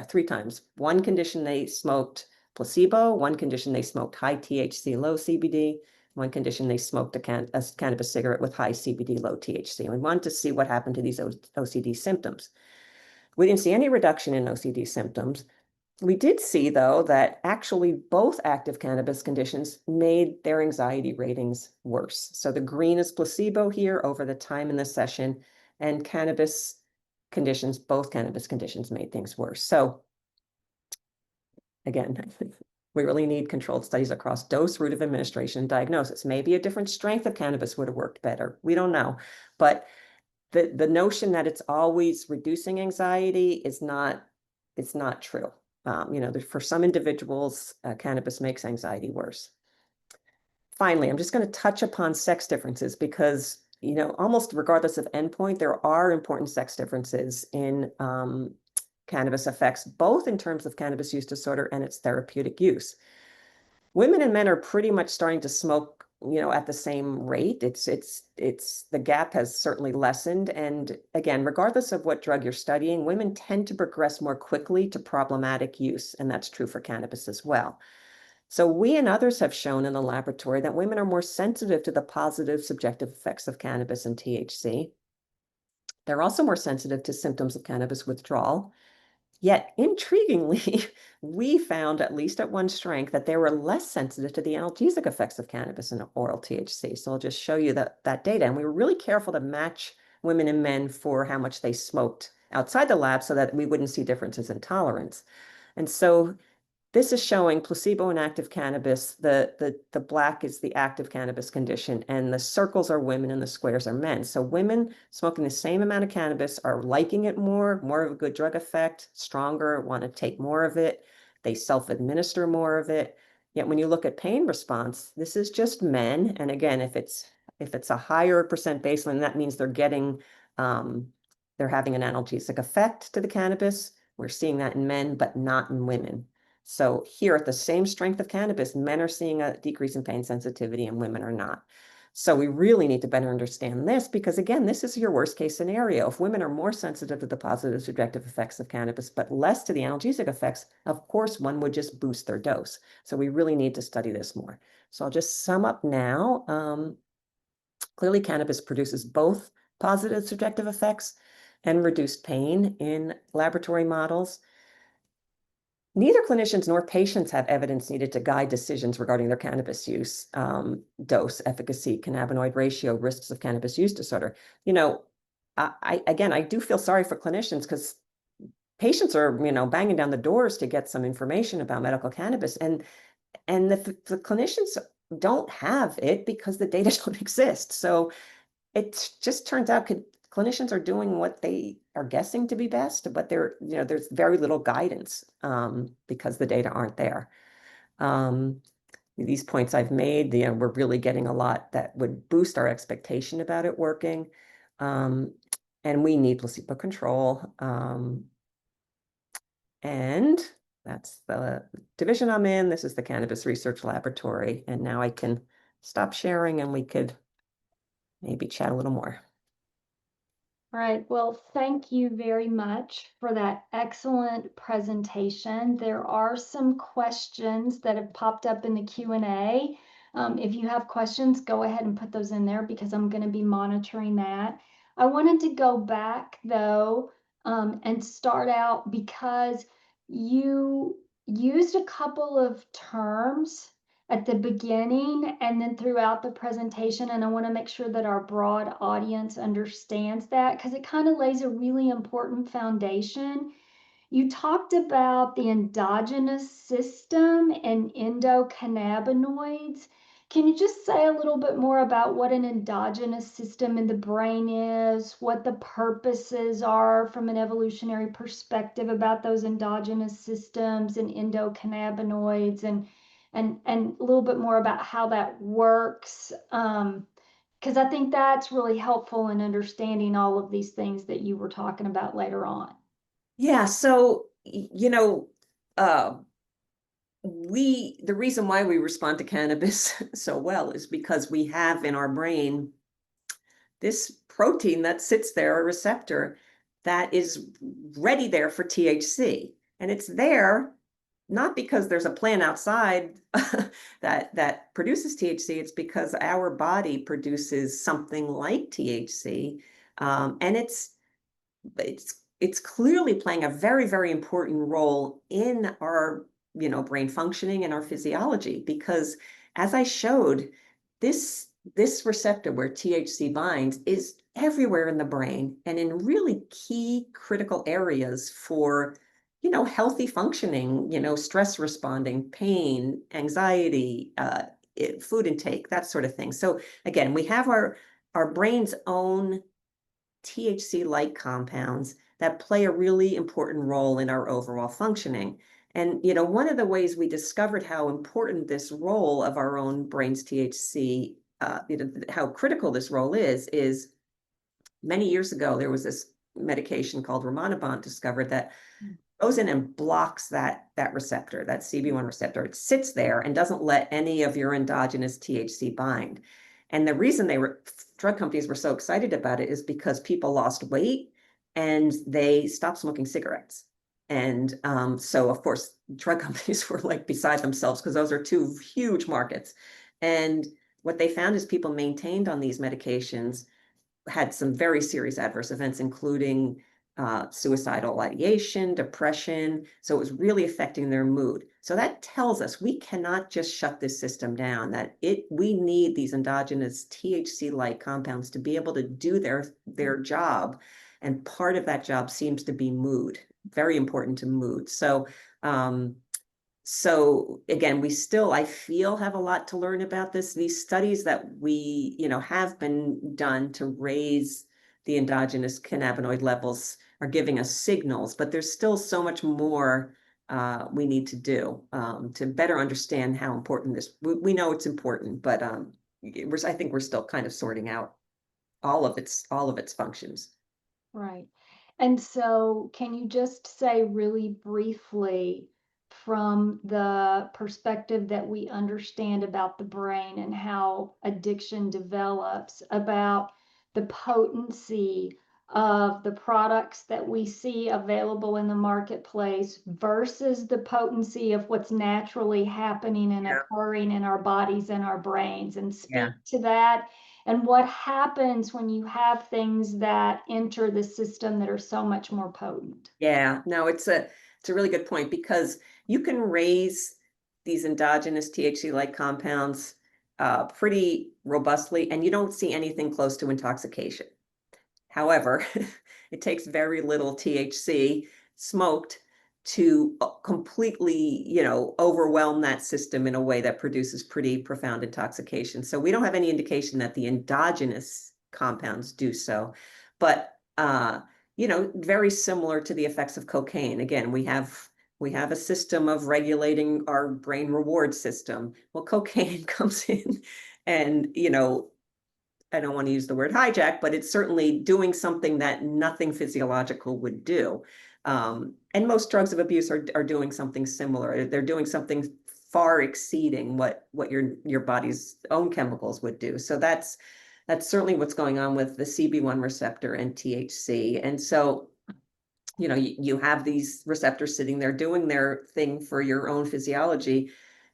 three times. One condition they smoked placebo, one condition they smoked high THC, low CBD, one condition they smoked a cannabis cigarette with high CBD, low THC. And we wanted to see what happened to these OCD symptoms. We didn't see any reduction in OCD symptoms. We did see, though, that actually both active cannabis conditions made their anxiety ratings worse. So the green is placebo here over the time in the session, and both cannabis conditions made things worse. So again, we really need controlled studies across dose, route of administration, and diagnosis. Maybe a different strength of cannabis would have worked better. We don't know. But the notion that it's always reducing anxiety is not true. For some individuals, cannabis makes anxiety worse. Finally, I'm just going to touch upon sex differences because, almost regardless of endpoint, there are important sex differences in cannabis effects, both in terms of cannabis use disorder and its therapeutic use. Women and men are pretty much starting to smoke, at the same rate. The gap has certainly lessened. And again, regardless of what drug you're studying, women tend to progress more quickly to problematic use. And that's true for cannabis as well. So we and others have shown in the laboratory that women are more sensitive to the positive subjective effects of cannabis and THC. They're also more sensitive to symptoms of cannabis withdrawal. Yet, intriguingly, we found, at least at one strength, that they were less sensitive to the analgesic effects of cannabis and oral THC. So I'll just show you that data. And we were really careful to match women and men for how much they smoked outside the lab so that we wouldn't see differences in tolerance. And so this is showing placebo and active cannabis. The black is the active cannabis condition, and the circles are women and the squares are men. So women smoking the same amount of cannabis are liking it more of a good drug effect, stronger, want to take more of it. They self-administer more of it. Yet when you look at pain response, this is just men. And again, if it's a higher percent baseline, that means they're having an analgesic effect to the cannabis. We're seeing that in men, but not in women. So here at the same strength of cannabis, men are seeing a decrease in pain sensitivity and women are not. So we really need to better understand this because again, this is your worst case scenario. If women are more sensitive to the positive subjective effects of cannabis, but less to the analgesic effects, of course, one would just boost their dose. So we really need to study this more. So I'll just sum up now. Clearly, cannabis produces both positive subjective effects and reduced pain in laboratory models. Neither clinicians nor patients have evidence needed to guide decisions regarding their cannabis use, dose, efficacy, cannabinoid ratio, risks of cannabis use disorder. You know, I do feel sorry for clinicians because patients are, banging down the doors to get some information about medical cannabis, and the clinicians don't have it because the data don't exist. So it just turns out clinicians are doing what they are guessing to be best, but there's very little guidance because the data aren't there. These points I've made, we're really getting a lot that would boost our expectation about it working. And we need placebo control. And that's the division I'm in. This is the Cannabis Research Laboratory. And now I can stop sharing and we could maybe chat a little more. All right, well, thank you very much for that excellent presentation. There are some questions that have popped up in the Q&A. If you have questions, go ahead and put those in there because I'm going to be monitoring that. I wanted to go back though and start out because you used a couple of terms at the beginning and then throughout the presentation. And I want to make sure that our broad audience understands that because it kind of lays a really important foundation. You talked about the endogenous system and endocannabinoids. Can you just say a little bit more about what an endogenous system in the brain is, what the purposes are from an evolutionary perspective about those endogenous systems and endocannabinoids, and a little bit more about how that works? Because I think that's really helpful in understanding all of these things that you were talking about later on. Yeah, so the reason why we respond to cannabis so well is because we have in our brain this protein that sits there, a receptor that is ready there for THC. And it's there not because there's a plant outside that produces THC, it's because our body produces something like THC. And it's clearly playing a very, very important role in our brain functioning and our physiology, because as I showed, this receptor where THC binds is everywhere in the brain and in really key critical areas for healthy functioning, stress responding, pain, anxiety, food intake, that sort of thing. So again, we have our brain's own THC-like compounds that play a really important role in our overall functioning. And, one of the ways we discovered how important this role of our own brain's THC, how critical this role is many years ago, there was this medication called rimonabant discovered that goes in and blocks that receptor, that CB1 receptor. It sits there and doesn't let any of your endogenous THC bind. And the reason drug companies were so excited about it is because people lost weight and they stopped smoking cigarettes. And so, of course, drug companies were like beside themselves because those are two huge markets. And what they found is people maintained on these medications had some very serious adverse events, including suicidal ideation, depression. So it was really affecting their mood. So that tells us we cannot just shut this system down, that we need these endogenous THC-like compounds to be able to do their job And part of that job seems to be mood, very important to mood. Um, so again, we still, I feel, have a lot to learn about this. These studies that we, have been done to raise the endogenous cannabinoid levels are giving us signals, but there's still so much more we need to do to better understand how important this. We know it's important, but I think we're still kind of sorting out all of its functions. Right. And so, can you just say really briefly, from the perspective that we understand about the brain and how addiction develops, about the potency of the products that we see available in the marketplace versus the potency of what's naturally happening and Yeah. occurring in our bodies and our brains, and Yeah. speak to that and what happens when you have things that enter the system that are so much more potent? Yeah, no, it's a really good point because you can raise these endogenous THC-like compounds pretty robustly, and you don't see anything close to intoxication. However, it takes very little THC smoked to completely, overwhelm that system in a way that produces pretty profound intoxication. So we don't have any indication that the endogenous compounds do so, but very similar to the effects of cocaine. Again, we have a system of regulating our brain reward system. Well, cocaine comes in and, I don't want to use the word hijack, but it's certainly doing something that nothing physiological would do. And most drugs of abuse are doing something similar. They're doing something far exceeding what your body's own chemicals would do. So that's certainly what's going on with the CB1 receptor and THC. And so you have these receptors sitting there doing their thing for your own physiology.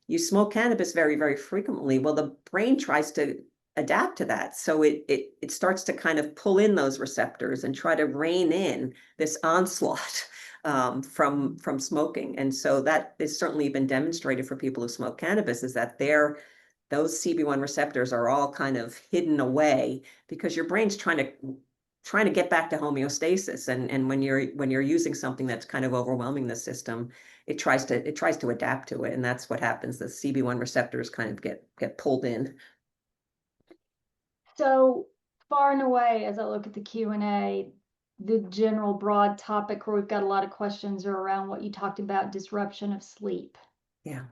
You smoke cannabis very, very frequently. Well, the brain tries to adapt to that. So it starts to kind of pull in those receptors and try to rein in this onslaught from smoking. And so that has certainly been demonstrated for people who smoke cannabis, is that those CB1 receptors are all kind of hidden away because your brain's trying to get back to homeostasis. And when you're using something that's kind of overwhelming the system, it tries to adapt to it. And that's what happens. The CB1 receptors kind of get pulled in. So far and away, as I look at the Q&A, the general broad topic where we've got a lot of questions are around what you talked about, disruption of sleep. Yeah.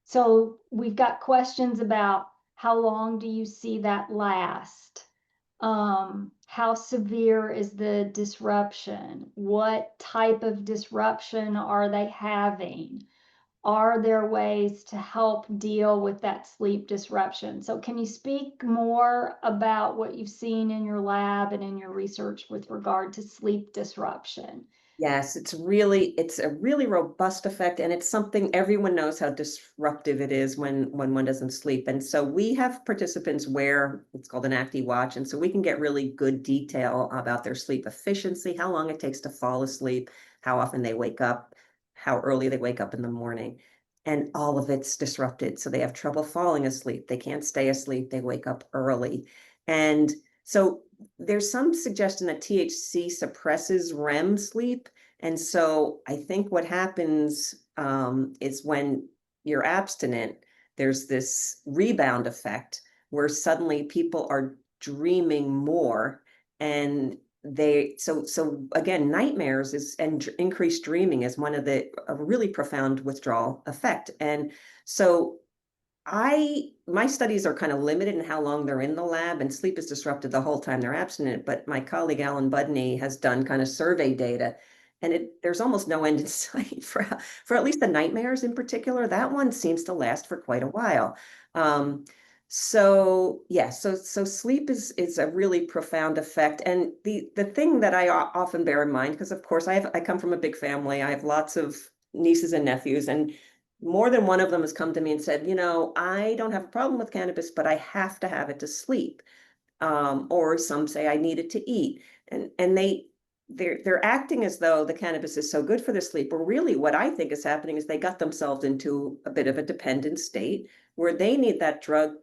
So we've got questions about how long do you see that last? How severe is the disruption? What type of disruption are they having? Are there ways to help deal with that sleep disruption? So can you speak more about what you've seen in your lab and in your research with regard to sleep disruption? Yes, it's a really robust effect, and it's something everyone knows how disruptive it is when one doesn't sleep. And so we have participants wear it's called an Acti watch, and so we can get really good detail about their sleep efficiency, how long it takes to fall asleep, how often they wake up, how early they wake up in the morning. And all of it's disrupted. So they have trouble falling asleep. They can't stay asleep. They wake up early. And so there's some suggestion that THC suppresses REM sleep. And so I think what happens is when you're abstinent, there's this rebound effect where suddenly people are dreaming more. And so again, nightmares and increased dreaming is one of a really profound withdrawal effect. And so my studies are kind of limited in how long they're in the lab, and sleep is disrupted the whole time they're abstinent. But my colleague Alan Budney has done kind of survey data, and there's almost no end in sight for at least the nightmares in particular. That one seems to last for quite a while. So yeah, so sleep is a really profound effect. And the thing that I often bear in mind, because of course I come from a big family, I have lots of nieces and nephews, and more than one of them has come to me and said, I don't have a problem with cannabis, but I have to have it to sleep. Or some say I need it to eat. And they're acting as though the cannabis is so good for their sleep. But really what I think is happening is they got themselves into a bit of a dependent state where they need that drug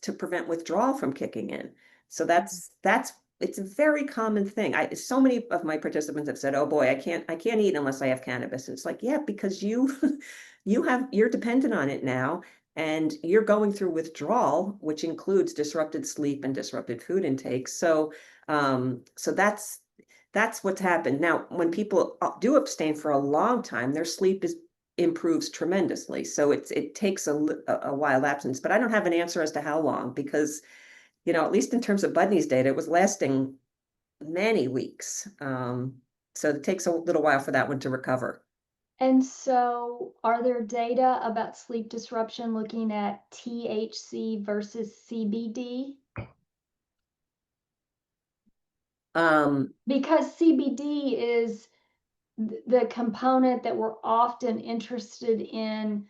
to prevent withdrawal from kicking in. So that's it's a very common thing. So many of my participants have said, "Oh boy, I can't eat unless I have cannabis." It's like, yeah, because you you're dependent on it now, and you're going through withdrawal, which includes disrupted sleep and disrupted food intake. So that's what's happened. Now, when people do abstain for a long time, their sleep is improves tremendously. So it takes a while absence, but I don't have an answer as to how long because, at least in terms of Budney's data, it was lasting many weeks. So it takes a little while for that one to recover. And so, are there data about sleep disruption looking at THC versus CBD? Um, Because CBD is the component that we're often interested in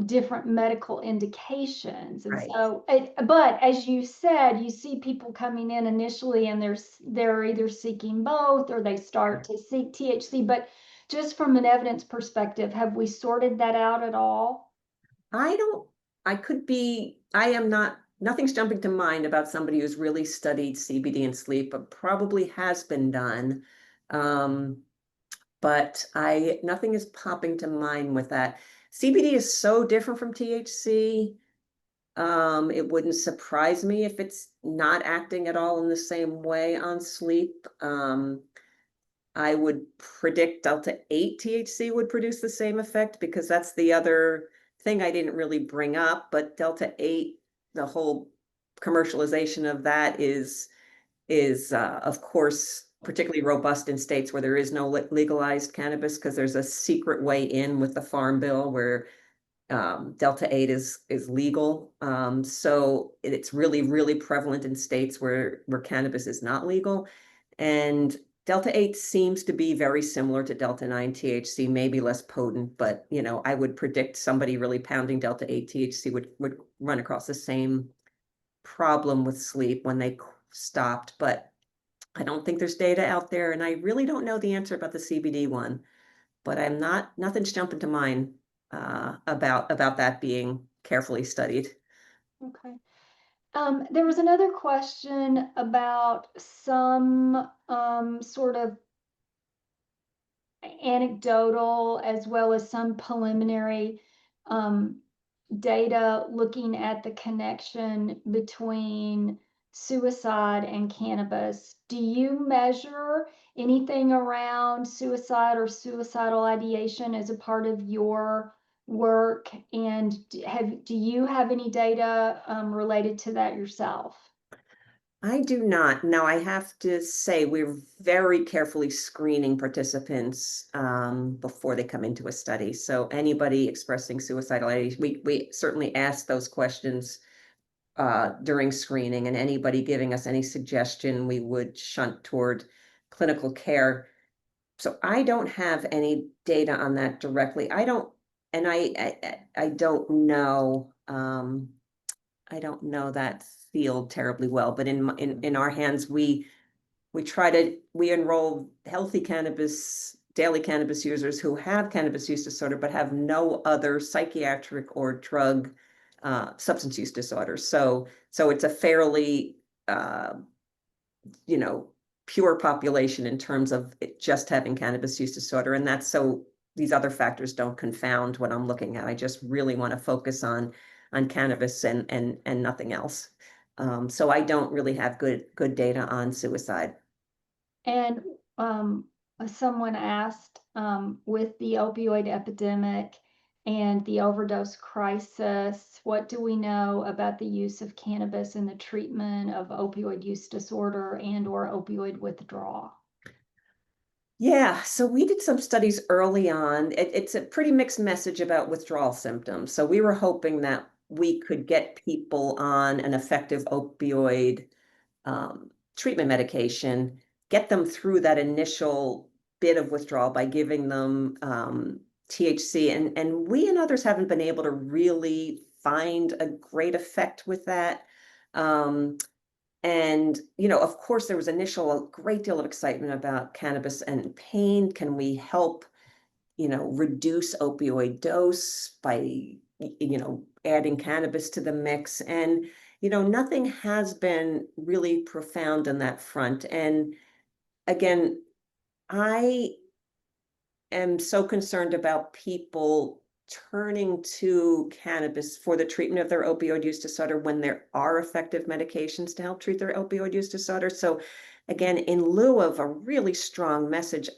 different medical indications. And right. so, but as you said, you see people coming in initially and they're either seeking both or they start to seek THC. But just from an evidence perspective, have we sorted that out at all? I don't, I could be, I am not, nothing's jumping to mind about somebody who's really studied CBD and sleep, but probably has been done. Um, but nothing is popping to mind with that. CBD is so different from THC. It wouldn't surprise me if it's not acting at all in the same way on sleep. I would predict delta 8 THC would produce the same effect because that's the other thing I didn't really bring up, but delta 8, the whole commercialization of that is of course particularly robust in states where there is no legalized cannabis because there's a secret way in with the farm bill where delta 8 is legal. So it's really prevalent in states where cannabis is not legal. And delta 8 seems to be very similar to delta 9 THC, maybe less potent, but I would predict somebody really pounding delta 8 THC would run across the same problem with sleep when they stopped. But I don't think there's data out there, and I really don't know the answer about the CBD one, but nothing's jumping to mind about that being carefully studied. Okay. There was another question about some sort of anecdotal as well as some preliminary um, data looking at the connection between suicide and cannabis. Do you measure anything around suicide or suicidal ideation as a part of your work? And do you have any data related to that yourself? I do not. Now, I have to say we're very carefully screening participants before they come into a study. So anybody expressing suicidal ideation, we certainly ask those questions during screening, and anybody giving us any suggestion, we would shunt toward clinical care. So I don't have any data on that directly. I don't, and I don't know. I don't know that field terribly well, but in our hands, we enroll healthy cannabis daily cannabis users who have cannabis use disorder but have no other psychiatric or drug substance use disorders. So it's a fairly uh, you know, pure population in terms of it just having cannabis use disorder. And that's so these other factors don't confound what I'm looking at. I just really want to focus on cannabis and nothing else. So I don't really have good data on suicide. And someone asked, with the opioid epidemic and the overdose crisis, what do we know about the use of cannabis in the treatment of opioid use disorder and/or opioid withdrawal? Yeah, so we did some studies early on. It's a pretty mixed message about withdrawal symptoms. So we were hoping that we could get people on an effective opioid treatment medication, get them through that initial bit of withdrawal by giving them THC. And we and others haven't been able to really find a great effect with that. Um, and, of course, there was a great deal of excitement about cannabis and pain. Can we help, reduce opioid dose by, adding cannabis to the mix? And nothing has been really profound on that front. And again, I am so concerned about people turning to cannabis for the treatment of their opioid use disorder when there are effective medications to help treat their opioid use disorder. So, again, in lieu of a really strong message,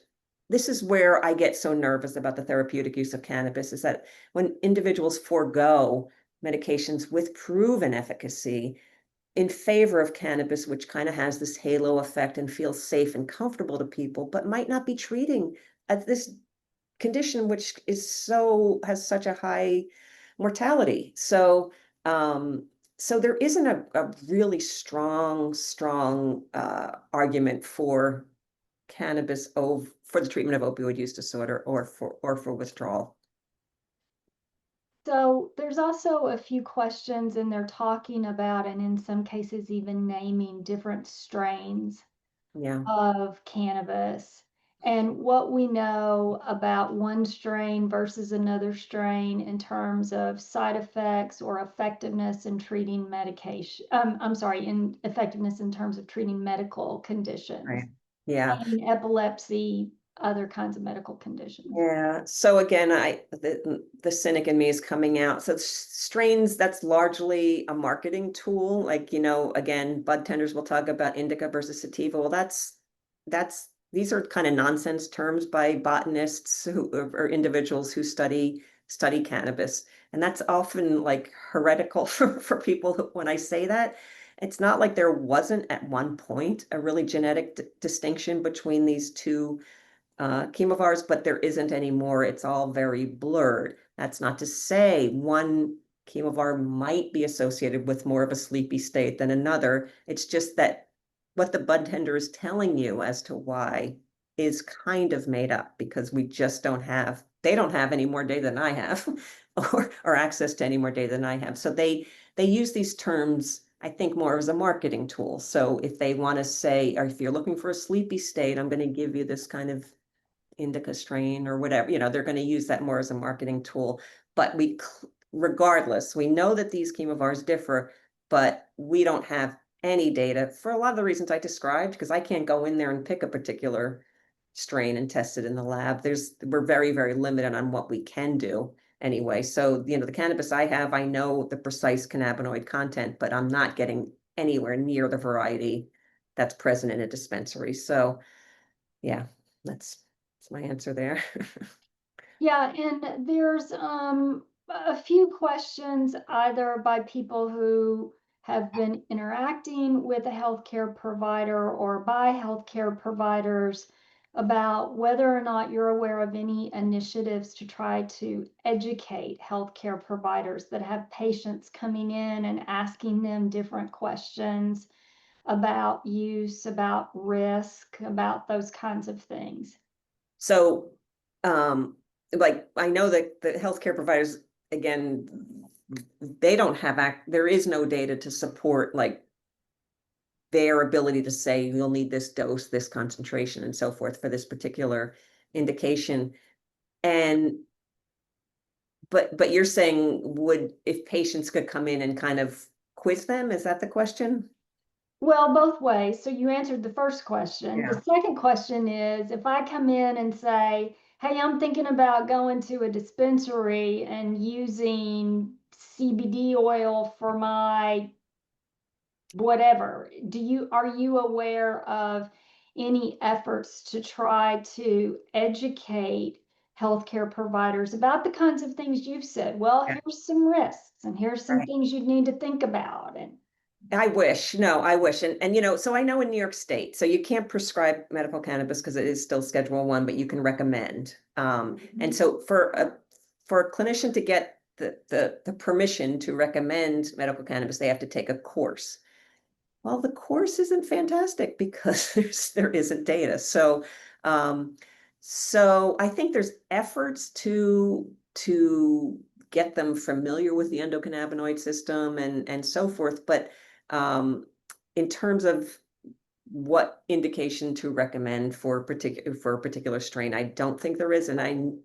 this is where I get so nervous about the therapeutic use of cannabis is that when individuals forego medications with proven efficacy in favor of cannabis, which kind of has this halo effect and feels safe and comfortable to people, but might not be treating this condition which has such a high mortality. So there isn't a really strong argument for for the treatment of opioid use disorder or for withdrawal. So there's also a few questions, and they're talking about, and in some cases, even naming different strains Yeah, of cannabis and what we know about one strain versus another strain in terms of side effects or effectiveness in treating medication. I'm sorry, in effectiveness in terms of treating medical conditions, right. Yeah. pain, epilepsy, other kinds of medical conditions. Yeah. So again, the cynic in me is coming out. So strains, that's largely a marketing tool. Like, again, bud tenders will talk about indica versus sativa. Well, that's these are kind of nonsense terms by botanists or individuals who study cannabis. And that's often like heretical for people when I say that. It's not like there wasn't at one point a really genetic distinction between these two chemovars, but there isn't anymore. It's all very blurred. That's not to say one chemovar might be associated with more of a sleepy state than another. It's just that what the bud tender is telling you as to why is kind of made up because they don't have any more data than I have or access to any more data than I have. So they use these terms, I think, more as a marketing tool. So if they want to say, or if you're looking for a sleepy state, I'm going to give you this kind of indica strain or whatever, they're going to use that more as a marketing tool. But regardless, we know that these chemovars differ, but we don't have any data for a lot of the reasons I described, because I can't go in there and pick a particular strain and test it in the lab. We're very, very limited on what we can do anyway. So, the cannabis I have, I know the precise cannabinoid content, but I'm not getting anywhere near the variety that's present in a dispensary. So, yeah, that's my answer there. Yeah, and there's a few questions either by people who have been interacting with a healthcare provider or by healthcare providers about whether or not you're aware of any initiatives to try to educate healthcare providers that have patients coming in and asking them different questions about use, about risk, about those kinds of things. So, like I know that the healthcare providers, again, they don't have there is no data to support like their ability to say you'll need this dose, this concentration, and so forth for this particular indication. And but you're saying would if patients could come in and kind of quiz them? Is that the question? Well, both ways. So you answered the first question. The Yeah. second question is if I come in and say, hey, I'm thinking about going to a dispensary and using CBD oil for my whatever, are you aware of any efforts to try to educate healthcare providers about the kinds of things you've said? Well, Yeah. here's some risks and here's some Right. things you'd need to think about. And I wish. No, I wish. And so I know in New York State, so you can't prescribe medical cannabis because it is still Schedule 1, but you can recommend. And so for a clinician to get the permission to recommend medical cannabis, they have to take a course. Well, the course isn't fantastic because there isn't data. So I think there's efforts to get them familiar with the endocannabinoid system and so forth. But um, in terms of what indication to recommend for a particular strain, I don't think there is, and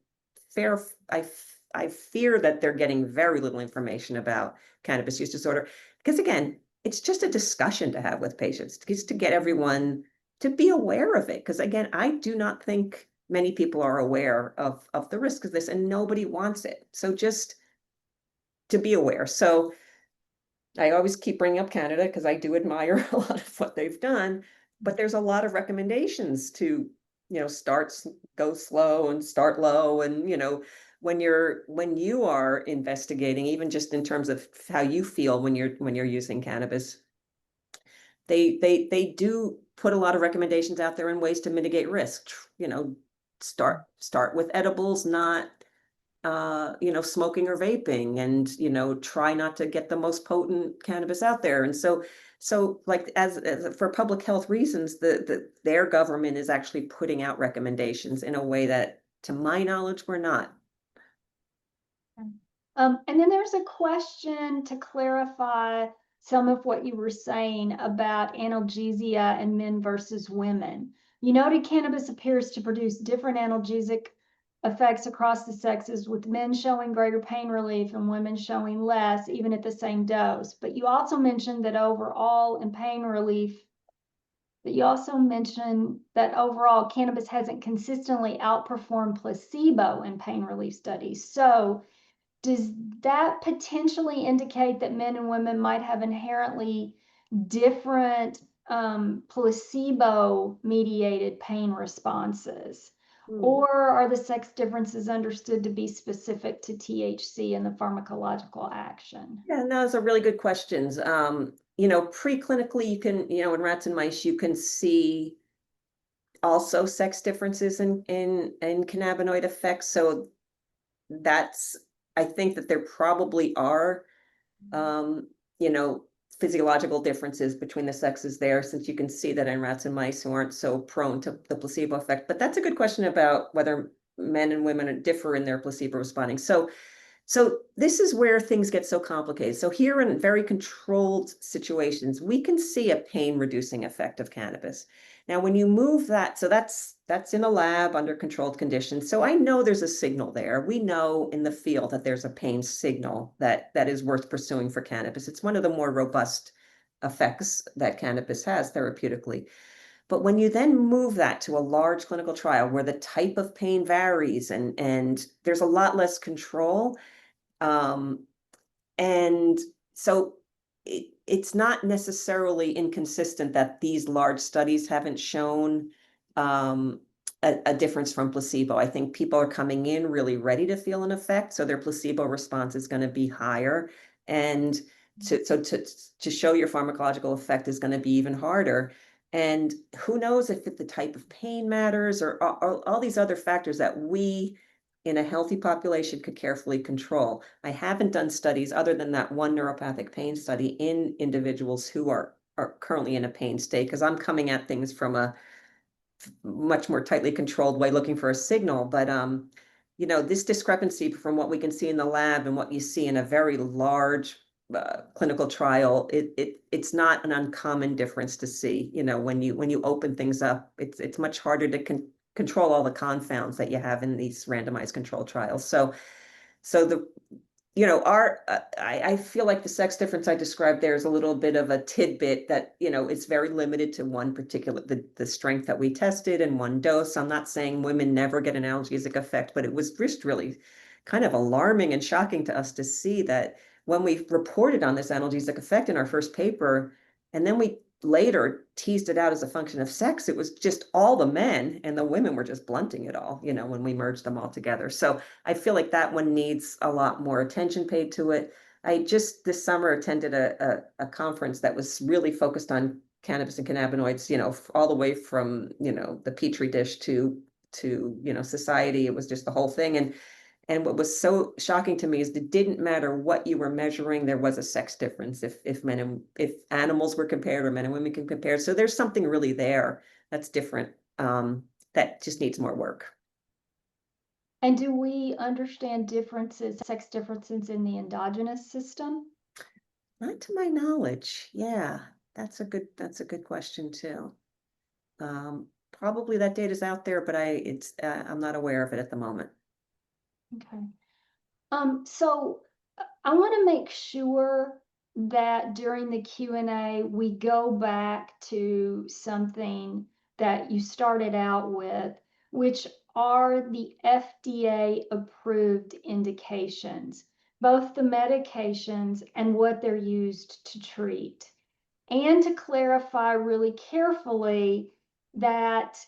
fair I fear that they're getting very little information about cannabis use disorder because again, it's just a discussion to have with patients, just to get everyone to be aware of it. Because again, I do not think many people are aware of the risk of this, and nobody wants it. So just to be aware. So I always keep bringing up Canada because I do admire a lot of what they've done, but there's a lot of recommendations to, go slow and start low. And, when you are investigating, even just in terms of how you feel when you're using cannabis, they do put a lot of recommendations out there and ways to mitigate risk. Start with edibles, not smoking or vaping, and try not to get the most potent cannabis out there. And so like as for public health reasons, their government is actually putting out recommendations in a way that, to my knowledge, we're not. And then there's a question to clarify some of what you were saying about analgesia in men versus women. You noted cannabis appears to produce different analgesic effects across the sexes, with men showing greater pain relief and women showing less, even at the same dose. But you also mentioned that overall in pain relief, cannabis hasn't consistently outperformed placebo in pain relief studies. So does that potentially indicate that men and women might have inherently different placebo-mediated pain responses? Hmm. Or are the sex differences understood to be specific to THC and the pharmacological action? Yeah, no, those are really good questions. Preclinically, you can, in rats and mice, you can see also sex differences in cannabinoid effects. So that's, I think that there probably are, um, you know, physiological differences between the sexes there, since you can see that in rats and mice who aren't so prone to the placebo effect. But that's a good question about whether men and women differ in their placebo responding. So this is where things get so complicated. So here, in very controlled situations, we can see a pain reducing effect of cannabis. Now, when you move that, so that's in a lab under controlled conditions. So I know there's a signal there. We know in the field that there's a pain signal that is worth pursuing for cannabis. It's one of the more robust effects that cannabis has therapeutically. But when you then move that to a large clinical trial where the type of pain varies and there's a lot less control, um, and so it's not necessarily inconsistent that these large studies haven't shown um, a difference from placebo. I think people are coming in really ready to feel an effect, so their placebo response is going to be higher. And to show your pharmacological effect is going to be even harder. And who knows if the type of pain matters, or all these other factors that we in a healthy population could carefully control. I haven't done studies other than that one neuropathic pain study in individuals who are currently in a pain state, because I'm coming at things from a much more tightly controlled way, looking for a signal. But this discrepancy from what we can see in the lab and what you see in a very large clinical trial, it's not an uncommon difference to see. When you open things up, it's much harder to control all the confounds that you have in these randomized controlled trials. So the our I feel like the sex difference I described there is a little bit of a tidbit that it's very limited to one particular the strength that we tested in one dose. I'm not saying women never get an analgesic effect, but it was just really kind of alarming and shocking to us to see that when we reported on this analgesic effect in our first paper, and then we later teased it out as a function of sex, it was just all the men, and the women were just blunting it all, when we merged them all together. So I feel like that one needs a lot more attention paid to it. I just this summer attended a conference that was really focused on cannabis and cannabinoids, all the way from, the petri dish to society. It was just the whole thing. And what was so shocking to me is it didn't matter what you were measuring, there was a sex difference if animals were compared or men and women can compare. So there's something really there that's different, that just needs more work. And do we understand sex differences in the endogenous system? Not to my knowledge. Yeah, that's a good question too. Probably that data's out there, but I'm not aware of it at the moment. Okay. So I want to make sure that during the Q&A, we go back to something that you started out with, which are the FDA-approved indications, both the medications and what they're used to treat. And to clarify really carefully that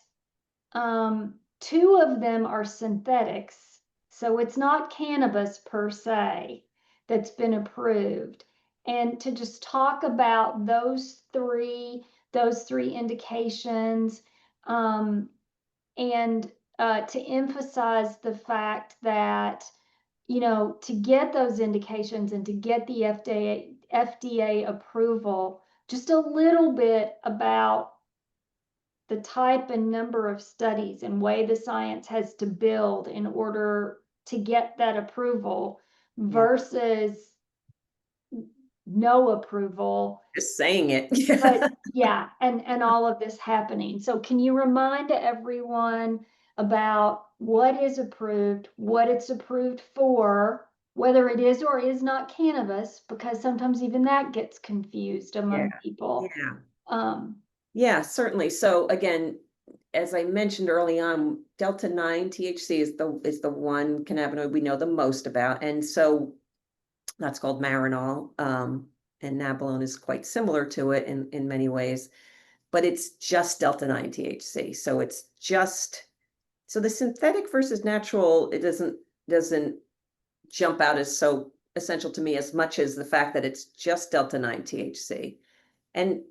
two of them are synthetics. So it's not cannabis per se that's been approved. And to just talk about those three indications, and to emphasize the fact that, to get those indications and to get the FDA approval, just a little bit about the type and number of studies and way the science has to build in order to get that approval Yeah, versus no approval. just saying it. But yeah, and all of this happening. So can you remind everyone about what is approved, what it's approved for, whether it is or is not cannabis, because sometimes even that gets confused Yeah, among people. yeah, Um, yeah, certainly. So again, as I mentioned early on, delta 9 THC is the one cannabinoid we know the most about, and so that's called Marinol. And Nabilone is quite similar to it in many ways, but it's just delta 9 THC. So it's just so the synthetic versus natural, it doesn't jump out as so essential to me as much as the fact that it's just delta 9 THC. And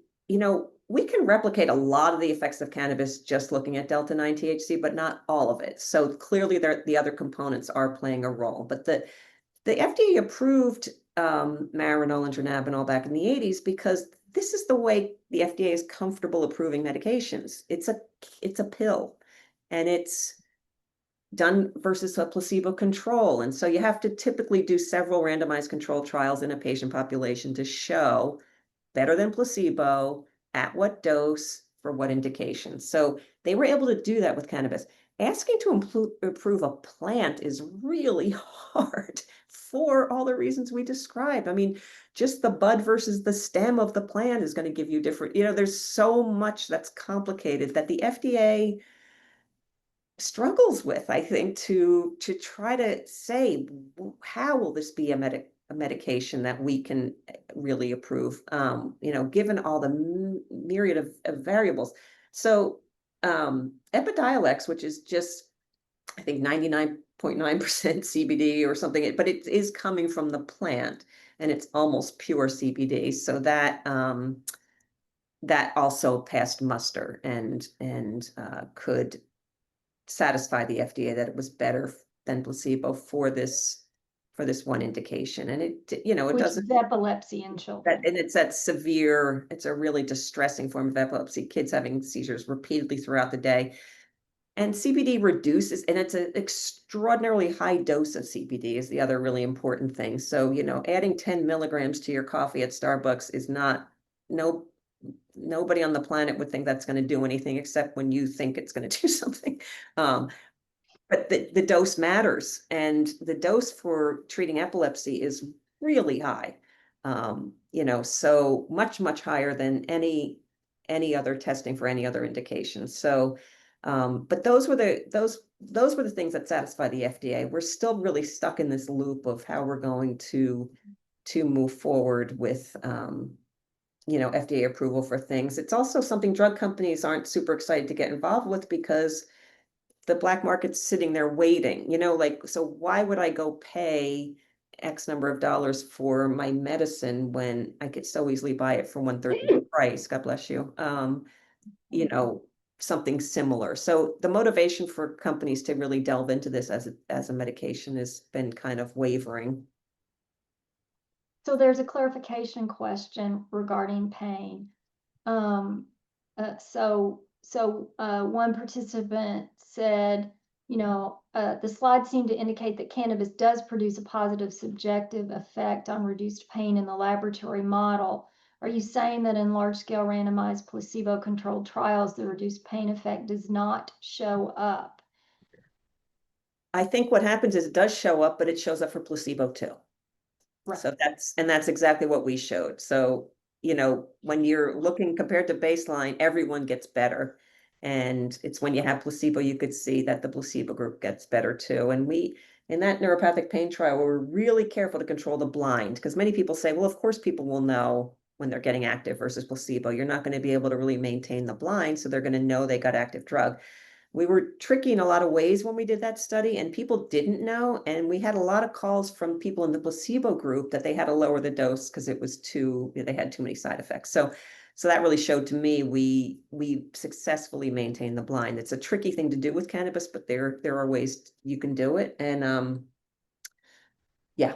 we can replicate a lot of the effects of cannabis just looking at delta 9 THC, but not all of it. So clearly the other components are playing a role. But the FDA approved Marinol and Dronabinol back in the 80s because this is the way the FDA is comfortable approving medications. It's a pill, and it's done versus a placebo control. And so you have to typically do several randomized controlled trials in a patient population to show better than placebo, at what dose, for what indication. So they were able to do that with cannabis. Asking to approve a plant is really hard for all the reasons we described. I mean, just the bud versus the stem of the plant is going to give you different, there's so much that's complicated that the FDA struggles with, I think, to try to say, how will this be a medication that we can really approve, given all the myriad of variables. So Epidiolex, which is just, I think, 99.9% CBD or something, but it is coming from the plant and it's almost pure CBD. So that also passed muster and could satisfy the FDA that it was better than placebo for this one indication. And it which doesn't is epilepsy in that, children. and it's that severe, it's a really distressing form of epilepsy, kids having seizures repeatedly throughout the day. And CBD reduces, and it's an extraordinarily high dose of CBD is the other really important thing. So, adding 10 milligrams to your coffee at Starbucks is not, no, nobody on the planet would think that's going to do anything except when you think it's going to do something. Um, but the dose matters, and the dose for treating epilepsy is really high. So much higher than any other testing for any other indication. So, but those were the things that satisfy the FDA. We're still really stuck in this loop of how we're going to move forward with FDA approval for things. It's also something drug companies aren't super excited to get involved with because the black market's sitting there waiting, so why would I go pay X number of dollars for my medicine when I could so easily buy it for 1/3 of the price? God bless you. You know, something similar. So the motivation for companies to really delve into this as a medication has been kind of wavering. So there's a clarification question regarding pain. Um, one participant said, the slides seem to indicate that cannabis does produce a positive subjective effect on reduced pain in the laboratory model. Are you saying that in large-scale randomized placebo-controlled trials, the reduced pain effect does not show up? I think what happens is it does show up, but it shows up for placebo too. Right. So that's exactly what we showed. So, when you're looking compared to baseline, everyone gets better. And it's when you have placebo, you could see that the placebo group gets better too. And in that neuropathic pain trial, we were really careful to control the blind, because many people say, well, of course people will know when they're getting active versus placebo. You're not going to be able to really maintain the blind, so they're going to know they got active drug. We were tricky in a lot of ways when we did that study, and people didn't know. And we had a lot of calls from people in the placebo group that they had to lower the dose because they had too many side effects. So that really showed to me we successfully maintained the blind. It's a tricky thing to do with cannabis, but there are ways you can do it. And yeah,